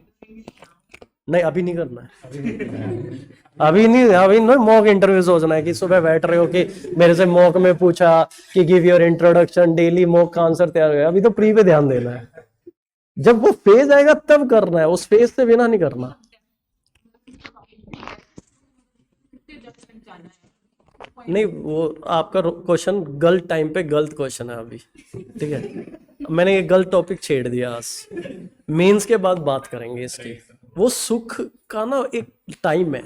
B: नहीं अभी नहीं करना है, अभी नहीं, अभी ना मॉक इंटरव्यू सोचना है कि सुबह बैठ रहे हो कि मेरे से मॉक में पूछा कि give your introduction, daily mock का आंसर तैयार हो गया। अभी तो प्री पे ध्यान देना है, जब वो फेज आएगा तब करना है, उस फेज से बिना नहीं करना। नहीं वो आपका क्वेश्चन गलत टाइम पे गलत क्वेश्चन है अभी, ठीक है, मैंने ये गलत टॉपिक छेड़ दिया। आज मेंस के बाद बात करेंगे इसकी। वो सुख का ना एक टाइम है,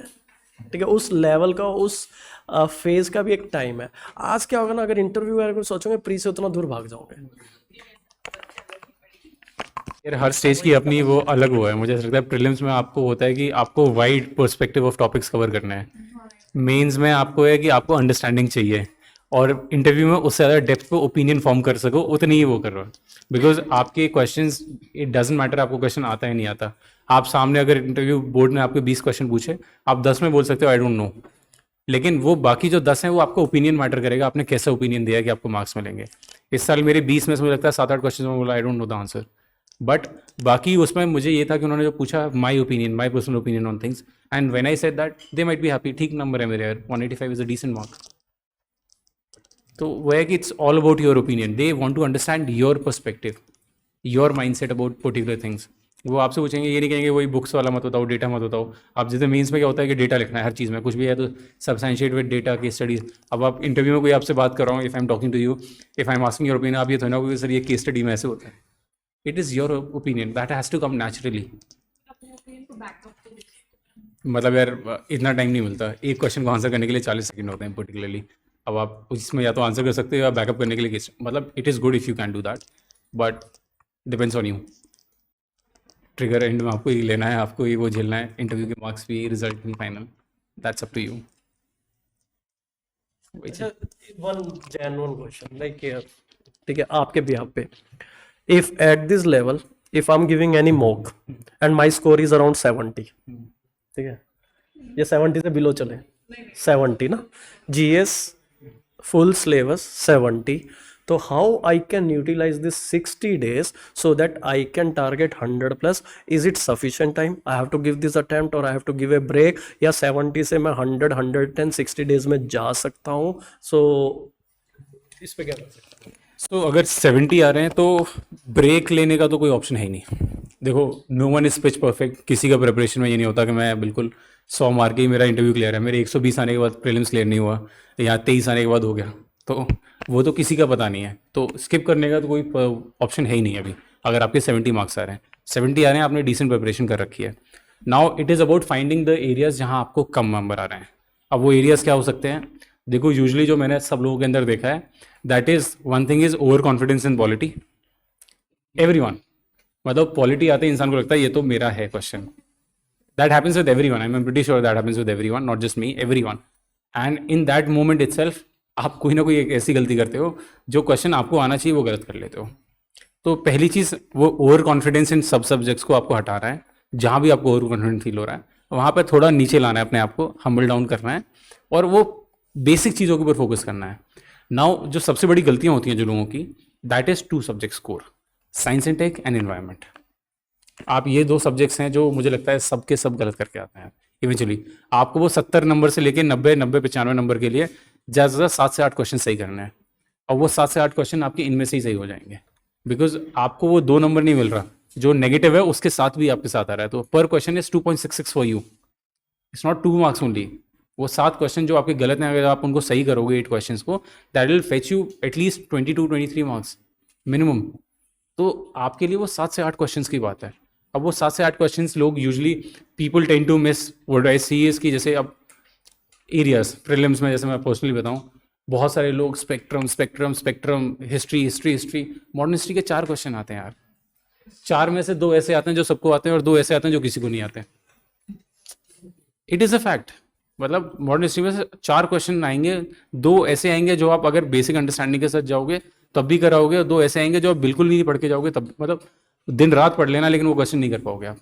B: ठीक है, उस लेवल का, उस फेज का भी एक टाइम है। आज क्या होगा ना, अगर इंटरव्यू वगैरह सोचोगे प्री से उतना दूर भाग जाओगे।
A: यार हर स्टेज की अपनी वो अलग वो है। मुझे ऐसा लगता है प्रीलिम्स में आपको होता है कि आपको wide perspective of topics cover करना है, मेंस में आपको है कि आपको अंडरस्टैंडिंग चाहिए, और इंटरव्यू में उससे ज़्यादा डेप्थ पे ओपिनियन फॉर्म कर सको उतनी ही वो कर रहा है। बिकॉज आपके क्वेश्चंस, इट डजेंट मैटर आपको क्वेश्चन आता है नहीं आता। आप सामने अगर इंटरव्यू बोर्ड ने आपके 20 क्वेश्चन पूछे, आप 10 में बोल सकते हो आई डोंट नो, लेकिन वो बाकी जो 10 हैं वो आपका ओपिनियन मैटर करेगा, आपने कैसा ओपिनियन दिया कि आपको मार्क्स मिलेंगे। इस साल मेरे 20 में से मुझे लगता है 7-8 क्वेश्चन में बोला आई don't know the answer, but बाकी उसमें मुझे ये था कि उन्होंने जो पूछा my opinion, my personal opinion on things, and when I said that they might be happy. ठीक नंबर है मेरे यार, 185 इज अ डिसेंट मार्क। तो वो है कि it's all about your opinion, they want to understand your perspective, your mindset about particular things. वो आपसे पूछेंगे, ये नहीं कहेंगे वही बुक्स वाला मत बताओ, डेटा मत बताओ। आप जैसे मीन्स में क्या होता है कि डेटा लिखना है हर चीज़ में, कुछ भी है तो सब्सटेंशिएट विद डेटा की स्टडीज। अब आप इंटरव्यू में कोई आपसे बात कर रहा हूँ, if I am talking to you, if I am asking your opinion, आप ये थोड़ा ना सर ये केस स्टडी में ऐसे होता है। It is your opinion that has to come naturally. मतलब यार इतना टाइम नहीं मिलता, एक क्वेश्चन को आंसर करने के लिए 40 सेकंड होते हैं पर्टिकुलरली। अब आप इसमें या तो आंसर कर सकते हो या बैकअप करने के लिए मतलब it is good if you can do that, but depends on you. Trigger and में आपको ही लेना है, आपको ही वो झेलना है, इंटरव्यू के मार्क्स भी, रिजल्ट भी final, that's up to you.
B: One genuine question like here, ठीक है, आपके बिहाफ पे, if at this level if I am giving any mock and my score is around 70, ठीक है, ये 70 से बिलो चले, 70 ना, जीएस फुल सिलेबस 70, तो how I can utilise this 60 days so that I can target 100 plus? Is it sufficient time? I have to give this attempt or I have to give a break? या 70 से मैं 100, 110, 60 days में जा सकता हूँ? So इस पे क्या कर सकता हूँ?
A: तो अगर 70 आ रहे हैं तो ब्रेक लेने का तो कोई ऑप्शन है ही नहीं। देखो no one is pitch perfect, किसी का प्रिपरेशन में ये नहीं होता कि मैं बिल्कुल 100 मार्क ही मेरा इंटरव्यू क्लियर है, मेरे 120 आने के बाद प्रीलिम्स क्लियर नहीं हुआ या 23 आने के बाद हो गया, तो वो तो किसी का पता नहीं है। तो स्किप करने का तो कोई ऑप्शन है ही नहीं अभी। अगर आपके 70 मार्क्स आ रहे हैं, 70 आ रहे हैं, आपने डिसेंट प्रिपरेशन कर रखी है, now it is about finding the areas जहाँ आपको कम नंबर आ रहे हैं। अब वो एरियाज क्या हो सकते हैं? देखो यूजुअली जो मैंने सब लोगों के अंदर देखा है, that is one thing is over confidence in polity. Everyone, मतलब पॉलिटी आते ही इंसान को लगता है ये तो मेरा है question. That happens with everyone, I am pretty sure that happens with everyone, not just me, everyone. And in that moment itself आप कोई ना कोई एक ऐसी गलती करते हो जो क्वेश्चन आपको आना चाहिए वो गलत कर लेते हो। तो पहली चीज़ वो ओवर कॉन्फिडेंस इन सब सब्जेक्ट्स को आपको हटा रहा है। जहाँ भी आपको ओवर कॉन्फिडेंस फील हो रहा है वहाँ पर थोड़ा नीचे लाना है अपने आप को, हम्बल डाउन करना है और वो बेसिक चीज़ों के ऊपर फोकस करना है। नाउ जो सबसे बड़ी गलतियाँ होती हैं जो लोगों की, that is 2 subject score, science and tech and environment. आप ये 2 सब्जेक्ट्स हैं जो मुझे लगता है सब के सब गलत करके आते हैं। इवेंचुअली आपको वो 70 नंबर से लेके 90, 95 नंबर के लिए ज़्यादा से ज़्यादा 7 से 8 क्वेश्चन सही करना है, और वो 7 से 8 क्वेश्चन आपके इनमें से ही सही हो जाएंगे, बिकॉज आपको वो 2 नंबर नहीं मिल रहा, जो नेगेटिव है उसके साथ भी आपके साथ आ रहा है। तो पर question is 2.66 for you, it's not 2 marks only. वो 7 क्वेश्चन जो आपके गलत हैं, अगर आप उनको सही करोगे 8 क्वेश्चन को, that will fetch you at least 22-23 marks minimum. तो आपके लिए वो 7 से 8 क्वेश्चन की बात है। अब वो 7 से 8 क्वेश्चन लोग usually people tend to miss. What I see is कि जैसे अब एरियाज प्रीलिम्स में, जैसे मैं पर्सनली बताऊं, बहुत सारे लोग स्पेक्ट्रम, हिस्ट्री, मॉडर्न हिस्ट्री के 4 क्वेश्चन आते हैं यार। 4 में से 2 ऐसे आते हैं जो सबको आते हैं और 2 ऐसे आते हैं जो किसी को नहीं आते। It is a fact. मतलब मॉडर्न हिस्ट्री में से 4 क्वेश्चन आएंगे, 2 ऐसे आएंगे जो आप अगर बेसिक अंडरस्टैंडिंग के साथ जाओगे तब भी कराओगे, और 2 ऐसे आएंगे जो आप बिल्कुल नहीं पढ़ के जाओगे तब, मतलब दिन रात पढ़ लेना लेकिन वो क्वेश्चन नहीं कर पाओगे आप।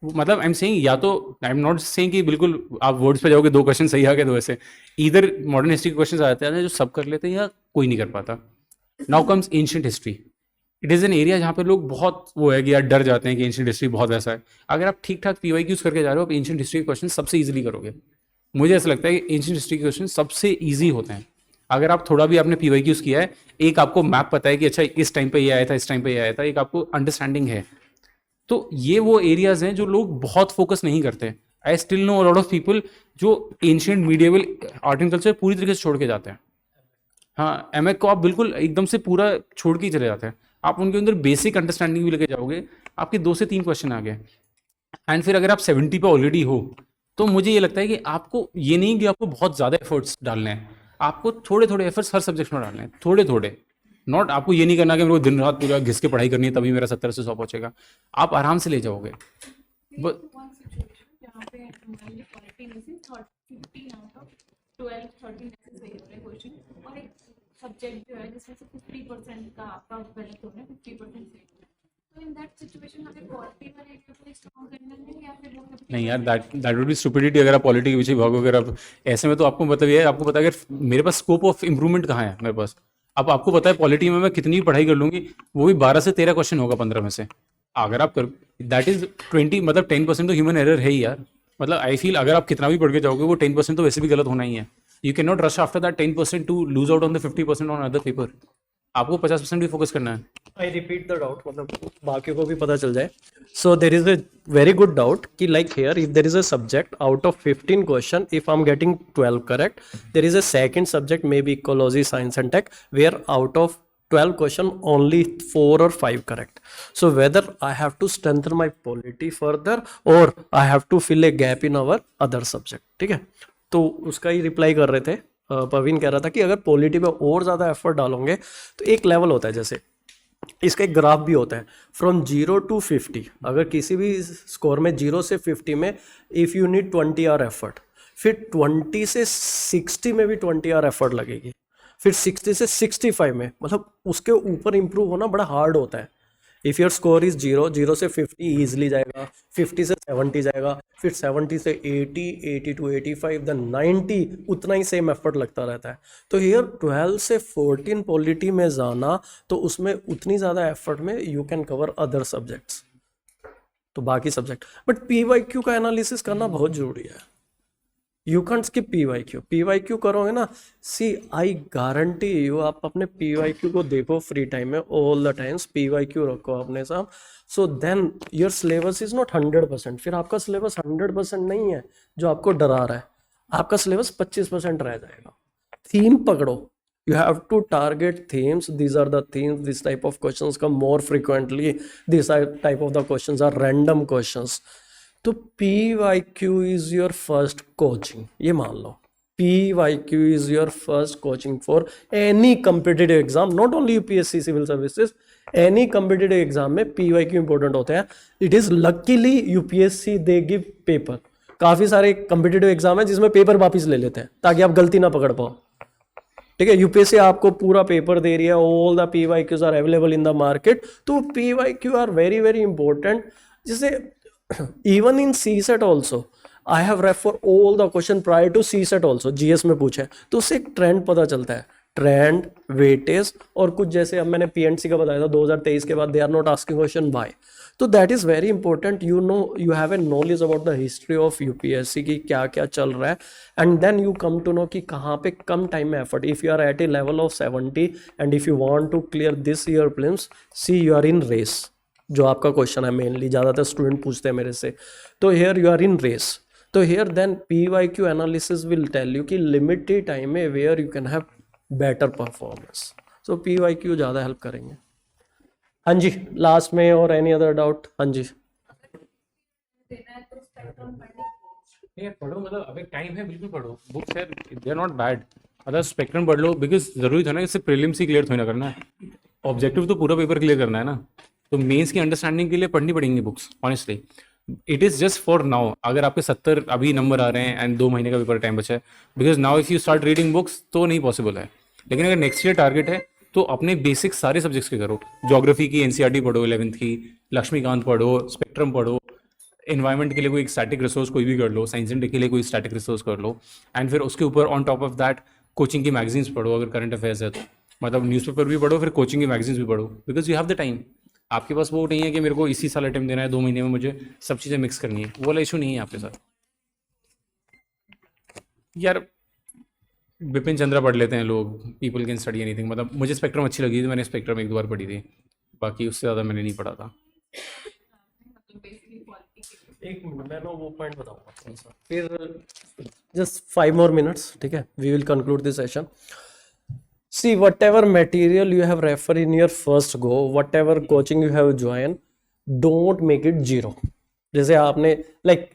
A: मतलब आई एम सेइंग, या तो आई एम नॉट सेइंग कि बिल्कुल आप वर्ड्स पे जाओगे 2 क्वेश्चन सही आ गए 2 ऐसे, इधर मॉडर्न हिस्ट्री के क्वेश्चन आ जाते हैं जो सब कर लेते हैं या कोई नहीं कर पाता। Now comes ancient history. It is an area जहाँ पे लोग बहुत वो है कि यार डर जाते हैं कि एंशियंट हिस्ट्री बहुत वैसा है। अगर आप ठीक ठाक PYQs करके जा रहे हो, आप एंशियंट हिस्ट्री के क्वेश्चन सबसे ईजिली करोगे। मुझे ऐसा लगता है कि एंशियंट हिस्ट्री के क्वेश्चन सबसे ईजी होते हैं अगर आप थोड़ा भी आपने PYQs किया है। एक आपको मैप पता है कि अच्छा इस टाइम पे ये आया था, इस टाइम पे ये आया था, एक आपको अंडरस्टैंडिंग है। तो ये वो एरियाज हैं जो लोग बहुत फोकस नहीं करते। I still know lot of people जो ancient medieval art and culture पूरी तरीके से छोड़ के जाते हैं। हाँ, एमएक को आप बिल्कुल एकदम से पूरा छोड़ के ही चले जाते हैं। आप उनके अंदर बेसिक अंडरस्टैंडिंग भी लेके जाओगे, आपके 2 से 3 क्वेश्चन आ गए। एंड फिर अगर आप 70 पे ऑलरेडी हो, तो मुझे ये लगता है कि आपको ये नहीं कि आपको बहुत ज़्यादा एफर्ट्स डालने हैं, आपको थोड़े थोड़े एफर्ट्स हर सब्जेक्ट में डालने हैं, थोड़े थोड़े। नॉट आपको ये नहीं करना कि मेरे को दिन रात पूरा घिस के पढ़ाई करनी है तभी मेरा 70 से 100 पहुंचेगा। आप आराम से ले जाओगे। But-
D: one situation जहाँ पे हमारी quality में से 15 out of 12 13 ऐसे सही हो रहे क्वेश्चन, और एक सब्जेक्ट जो है जिसमें से 50% का आपका गलत हो रहा है, 50% सही हो रहा है। तो इन दैट सिचुएशन हमें क्वालिटी वाले एरिया को स्ट्रॉन्ग करना है या फिर वो
A: नहीं यार, दैट वुड बी स्टुपिडिटी अगर आप पॉलिटी के पीछे भागोगे। अगर आप ऐसे में तो आपको मतलब ये है, आपको पता है अगर मेरे पास स्कोप ऑफ इंप्रूवमेंट कहाँ है मेरे पास। अब आपको पता है पॉलिटी में मैं कितनी भी पढ़ाई कर लूंगी, वो भी 12 से 13 क्वेश्चन होगा 15 में से। अगर आप कर दैट इज 20 मतलब 10% तो ह्यूमन एरर है ही यार। मतलब आई फील अगर आप कितना भी पढ़ के जाओगे वो 10% तो वैसे भी गलत होना ही है। You can not rush after that 10% to lose out on the 50% on other paper. आपको 50% भी फोकस करना है।
B: आई रिपीट द डाउट, मतलब बाकियों को भी पता चल जाए। So there is a very good doubt कि like here if there is a subject out of 15 question, if I am getting 12 correct, there is a second subject maybe ecology science and tech where out of 12 question only 4 or 5 correct. So whether I have to strengthen my polity further or I have to fill a gap in our other subject. ठीक है, तो उसका ही reply कर रहे थे। पवीन कह रहा था कि अगर पॉलिटी पे और ज़्यादा एफर्ट डालोगे तो एक लेवल होता है, जैसे इसका एक ग्राफ भी होता है फ्रॉम 0 to 50। अगर किसी भी स्कोर में 0 से 50 में if you need 20 hour effort, फिर 20 से 60 में भी 20 आवर एफर्ट लगेगी, फिर 60 से 65 में, मतलब उसके ऊपर इंप्रूव होना बड़ा हार्ड होता है। इफ़ योर स्कोर इज 0 से 50 ईजिली जाएगा, 50 से 70 जाएगा, फिर 70 से 80, 80 to 85, देन 90, उतना ही सेम एफर्ट लगता रहता है। तो हियर 12 से 14 पॉलिटी में जाना, तो उसमें उतनी ज़्यादा एफर्ट में you can cover other subjects, तो बाकी सब्जेक्ट। बट PYQ का एनालिसिस करना बहुत ज़रूरी है। यू कैंट स्किप PYQ करोगे ना, सी आई गारंटी यू, आप अपने PYQ को देखो फ्री टाइम में, ऑल द टाइम्स PYQ रखो अपने साथ। So then your syllabus is not 100%। फिर आपका सिलेबस 100% नहीं है जो आपको डरा रहा है, आपका सिलेबस 25% रह जाएगा। थीम पकड़ो, you have to target themes. These are the themes, this type of questions come more frequently, this type of the questions are random questions. तो PYQ is your first coaching, ये मान लो PYQ is your first coaching for any competitive exam, not only UPSC civil services, any competitive exam में PYQ important होते हैं। It is luckily UPSC they give paper, काफ़ी सारे competitive exam है जिसमें paper वापस ले लेते हैं ताकि आप गलती ना पकड़ पाओ। ठीक है, यूपीएससी आपको पूरा पेपर दे रही है, all the PYQs are available in the market. तो PYQ are very very important. जैसे even in CSET also I have ref for all the question prior to CSET also, GS में पूछे तो उससे एक ट्रेंड पता चलता है, ट्रेंड, वेटेज, और कुछ जैसे अब मैंने PNC का बताया था 2023 के बाद they are not asking question by. तो that is very important, you know, you have a knowledge about the history of UPSC की क्या क्या चल रहा है, and then you come to know कि कहाँ पे कम टाइम में effort. If you are at a level of 70 and if you want to clear this year prelims, see you are in race, जो आपका क्वेश्चन है मेनली ज़्यादातर student पूछते हैं मेरे से। तो here you are in race, तो here then PYQ analysis will tell you कि लिमिटेड टाइम में where you can have better performance. So PYQ ज़्यादा हेल्प करेंगे। हाँ जी, लास्ट में और एनी अदर डाउट? हाँ जी,
D: देना है तो स्पेक्ट्रम पढ़ने
A: नहीं पढ़ो, मतलब अगर टाइम है बिल्कुल पढ़ो बुक्स, यार दे आर नॉट बैड। अगर स्पेक्ट्रम पढ़ लो, बिकॉज जरूरी था ना इससे प्रीलिम्स ही क्लियर थोड़ी ना करना है, ऑब्जेक्टिव तो पूरा पेपर क्लियर करना है ना। तो मेंस की अंडरस्टैंडिंग के लिए पढ़नी पड़ेंगी books, honestly. It is just for now. अगर आपके 70 अभी नंबर आ रहे हैं एंड 2 महीने का पेपर टाइम बचा है, because now if you start reading books तो नहीं पॉसिबल है। लेकिन अगर नेक्स्ट ईयर टारगेट है तो अपने बेसिक सारे सब्जेक्ट्स के करो। ज्योग्राफी की NCERT पढ़ो 11th की, लक्ष्मीकांत पढ़ो, स्पेक्ट्रम पढ़ो, एनवायरनमेंट के लिए कोई एक स्टैटिक रिसोर्स कोई भी कर लो, साइंस एंड टेक के लिए कोई स्टैटिक रिसोर्स कर लो, एंड फिर उसके ऊपर on top of that coaching की मैगजीन्स पढ़ो अगर करंट अफेयर्स है तो। मतलब न्यूज़पेपर भी पढ़ो, फिर कोचिंग की मैगजीन्स भी पढ़ो, because you have the time. आपके पास वो नहीं है कि मेरे को इसी साल अटेम्प्ट देना है, 2 महीने में मुझे सब चीज़ें मिक्स करनी है, वो वाला इशू नहीं है आपके साथ। यार बिपिन चंद्रा पढ़ लेते हैं लोग, पीपल कैन स्टडी एनीथिंग। मतलब मुझे स्पेक्ट्रम अच्छी लगी थी, मैंने स्पेक्ट्रम 1-2 बार पढ़ी थी, बाकी उससे ज़्यादा मैंने नहीं पढ़ा था।
B: एक मिनट, मैं ना वो पॉइंट बताऊंगा थोड़ा सा, फिर जस्ट 5 more minutes, ठीक है, we will conclude this session. See whatever material you have refer in your first go, whatever coaching you have join, don't make it zero. जैसे आपने लाइक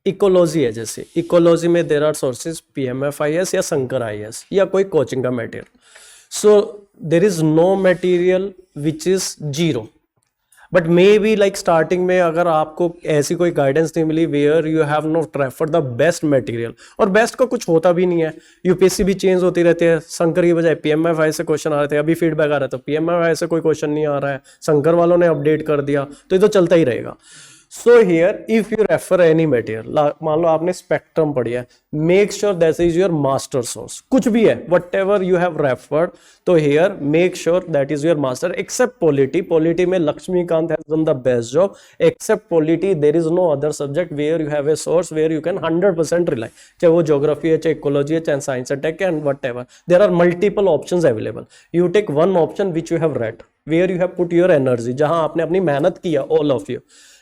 B: इकोलॉजी है, जैसे ecology में there are sources PMFIS या Shankar IAS या कोई coaching का material, so there is no material which is zero. But maybe like starting में अगर आपको ऐसी कोई गाइडेंस नहीं मिली where you have not refer the best material, और बेस्ट का कुछ होता भी नहीं है, यूपीएससी भी चेंज होती रहती है, शंकर की बजाय PMFI से क्वेश्चन आ रहे थे, अभी फीडबैक आ रहा है तो PMFI से कोई क्वेश्चन नहीं आ रहा है, शंकर वालों ने अपडेट कर दिया, तो ये तो चलता ही रहेगा। So here if you refer any material, मान लो आपने स्पेक्ट्रम पढ़ी है, make sure that is your master source, कुछ भी है whatever you have referred, तो here make sure that is your master. Except polity, polity में Laxmikanth has done the best job, except polity there is no other subject where you have a source where you can 100% rely, चाहे वो geography है, चाहे ecology है, चाहे science and tech and whatever, there are multiple options available. You take one option which you have read, where you have put your energy, जहां आपने अपनी मेहनत की है, all of you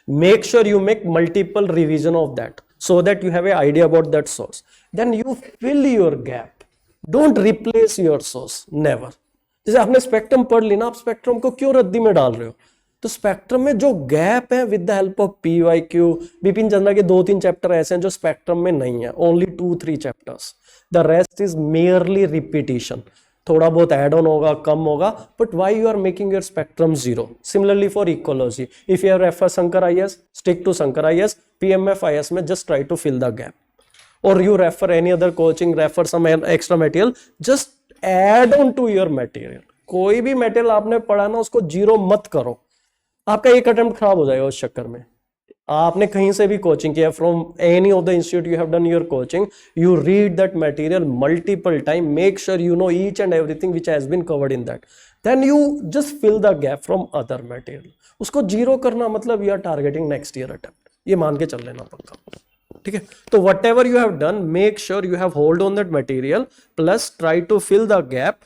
B: make sure you make multiple revision of that so that you have a idea about that source, then you fill your gap, don't replace your source, never। जैसे आपने spectrum पढ़ ली ना, आप spectrum को क्यों रद्दी में डाल रहे हो, तो स्पेक्ट्रम में जो गैप है with the help of PYQ, Bipin Chandra के 2-3 चैप्टर ऐसे हैं जो स्पेक्ट्रम में नहीं है, only 2-3 chapters, the rest is merely repetition, थोड़ा बहुत ऐड ऑन होगा, कम होगा, but why you are making your spectrum zero. Similarly for ecology, if you have refer Shankar IAS, stick to Shankar IAS, PMFIS में just try to fill the gap, or you refer any other coaching, refer some extra material, just add on to your material। कोई भी material आपने पढ़ा ना उसको zero मत करो, आपका एक अटेम्प्ट खराब हो जाएगा उस चक्कर में। आपने कहीं से भी कोचिंग किया, from any of the institute you have done your coaching, you read that material multiple time, make sure you know each and everything which has been covered in that, then you just fill the gap from other material. उसको zero करना मतलब you are targeting next year attempt, ये मान के चल लेना पक्का, ठीक है। तो whatever you have done, make sure you have hold on that material, plus try to fill the gap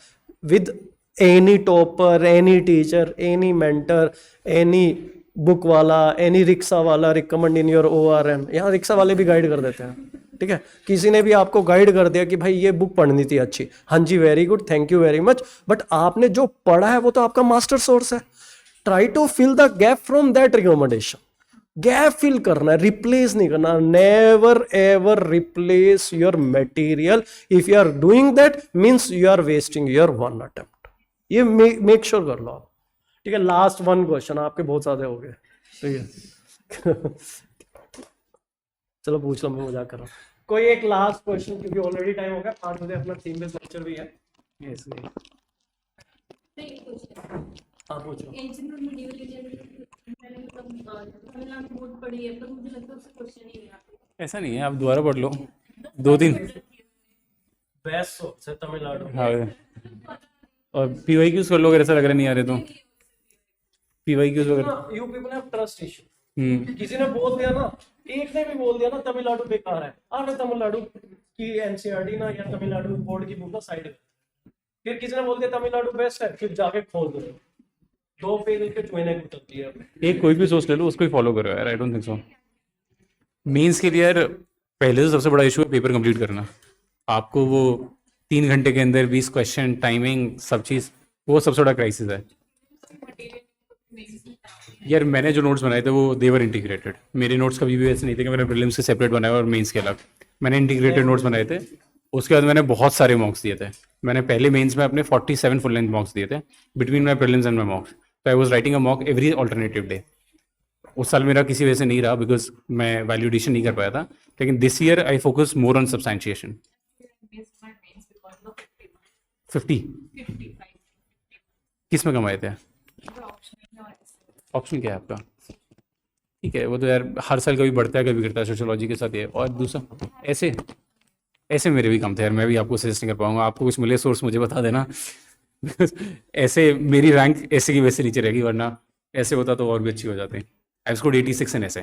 B: with any topper, any teacher, any mentor, any book वाला, एनी रिक्शा वाला रिकमेंड इन योर ORN। यहाँ rickshaw वाले भी guide कर देते हैं, ठीक है, किसी ने भी आपको गाइड कर दिया कि भाई ये बुक पढ़नी थी अच्छी, हाँ जी very good, thank you very much, but आपने जो पढ़ा है वो तो आपका मास्टर सोर्स है। Try to fill the gap from that recommendation, gap fill करना है, रिप्लेस नहीं करना। Never ever replace your material, if you are doing that means you are wasting your one attempt, ये मेक श्योर कर लो आप, ठीक है। लास्ट वन क्वेश्चन, आपके बहुत सारे हो गए, ठीक है चलो पूछ लो, मैं मजाक कर रहा हूँ। कोई एक लास्ट क्वेश्चन, क्योंकि ऑलरेडी टाइम हो गया, 5 बजे अपना थीम बेस्ड लेक्चर भी है, इसलिए हाँ पूछो।
D: एंशिएंट मिडिवल इंडिया मैंने मतलब तमिलनाडु बोर्ड पढ़ी है, पर मुझे लगता है उससे क्वेश्चन ही नहीं आते।
A: ऐसा नहीं है, आप दोबारा पढ़ लो, 2-3
B: बेस्ट सोर्स है तमिलनाडु।
A: हाँ, और PYQs कर लो अगर ऐसा लग रहा नहीं आ रहे तो PYQs वगैरह।
B: You people have trust issue, किसी ने बोल दिया ना, एक ने भी बोल दिया ना तमिलनाडु बेकार है, आपने तमिलनाडु की NCERT ना या तमिलनाडु बोर्ड की बुक ना साइड, फिर किसी ने बोल दिया तमिलनाडु बेस्ट है, फिर जाके खोल दो, 2 पेज के चुने उतरती है।
A: एक कोई भी सोच ले लो, उसको ही फॉलो करो यार, I don't think so. Mains के लिए यार पहले से सबसे बड़ा इशू है पेपर कंप्लीट करना। आपको वो 3 घंटे के अंदर 20 क्वेश्चन, टाइमिंग, सब चीज़, वो सबसे बड़ा क्राइसिस है यार। मैंने जो नोट्स बनाए थे वो देवर इंटीग्रेटेड, मेरे नोट्स कभी भी ऐसे नहीं थे कि मैंने प्रीलिम्स से सेपरेट बनाया और मेंस के अलग, मैंने इंटीग्रेटेड नोट्स बनाए थे। उसके बाद मैंने बहुत सारे मॉक्स दिए थे, मैंने पहले मेंस में अपने 47 फुल लेंथ मॉक्स दिए थे between my prelims and my mocks, तो I was writing a mock every alternative day. उस साल मेरा किसी वजह से नहीं रहा बिकॉज मैं वैल्यूडेशन नहीं कर पाया था, लेकिन this year I focus more on substantiation. 50 किस में कमाए थे? ऑप्शन क्या है आपका? ठीक है, वो तो यार हर साल कभी बढ़ता है कभी गिरता है, सोशियोलॉजी के साथ ये। और दूसरा ऐसे मेरे भी कम थे यार, मैं भी आपको सजेस्ट नहीं कर पाऊंगा। आपको कुछ मिले सोर्स मुझे बता देना, ऐसे मेरी रैंक ऐसे की वैसे नीचे रहेगी, वरना ऐसे होता तो और भी अच्छी हो जाती। आई स्कोर्ड 86 इन ऐसे,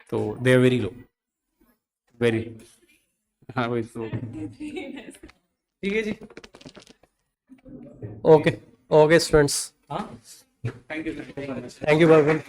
A: तो they are very low, very. हाँ वही तो।
B: ठीक है जी। ओके ओके स्टूडेंट्स,
A: हाँ, thank you
B: thank you Parveen.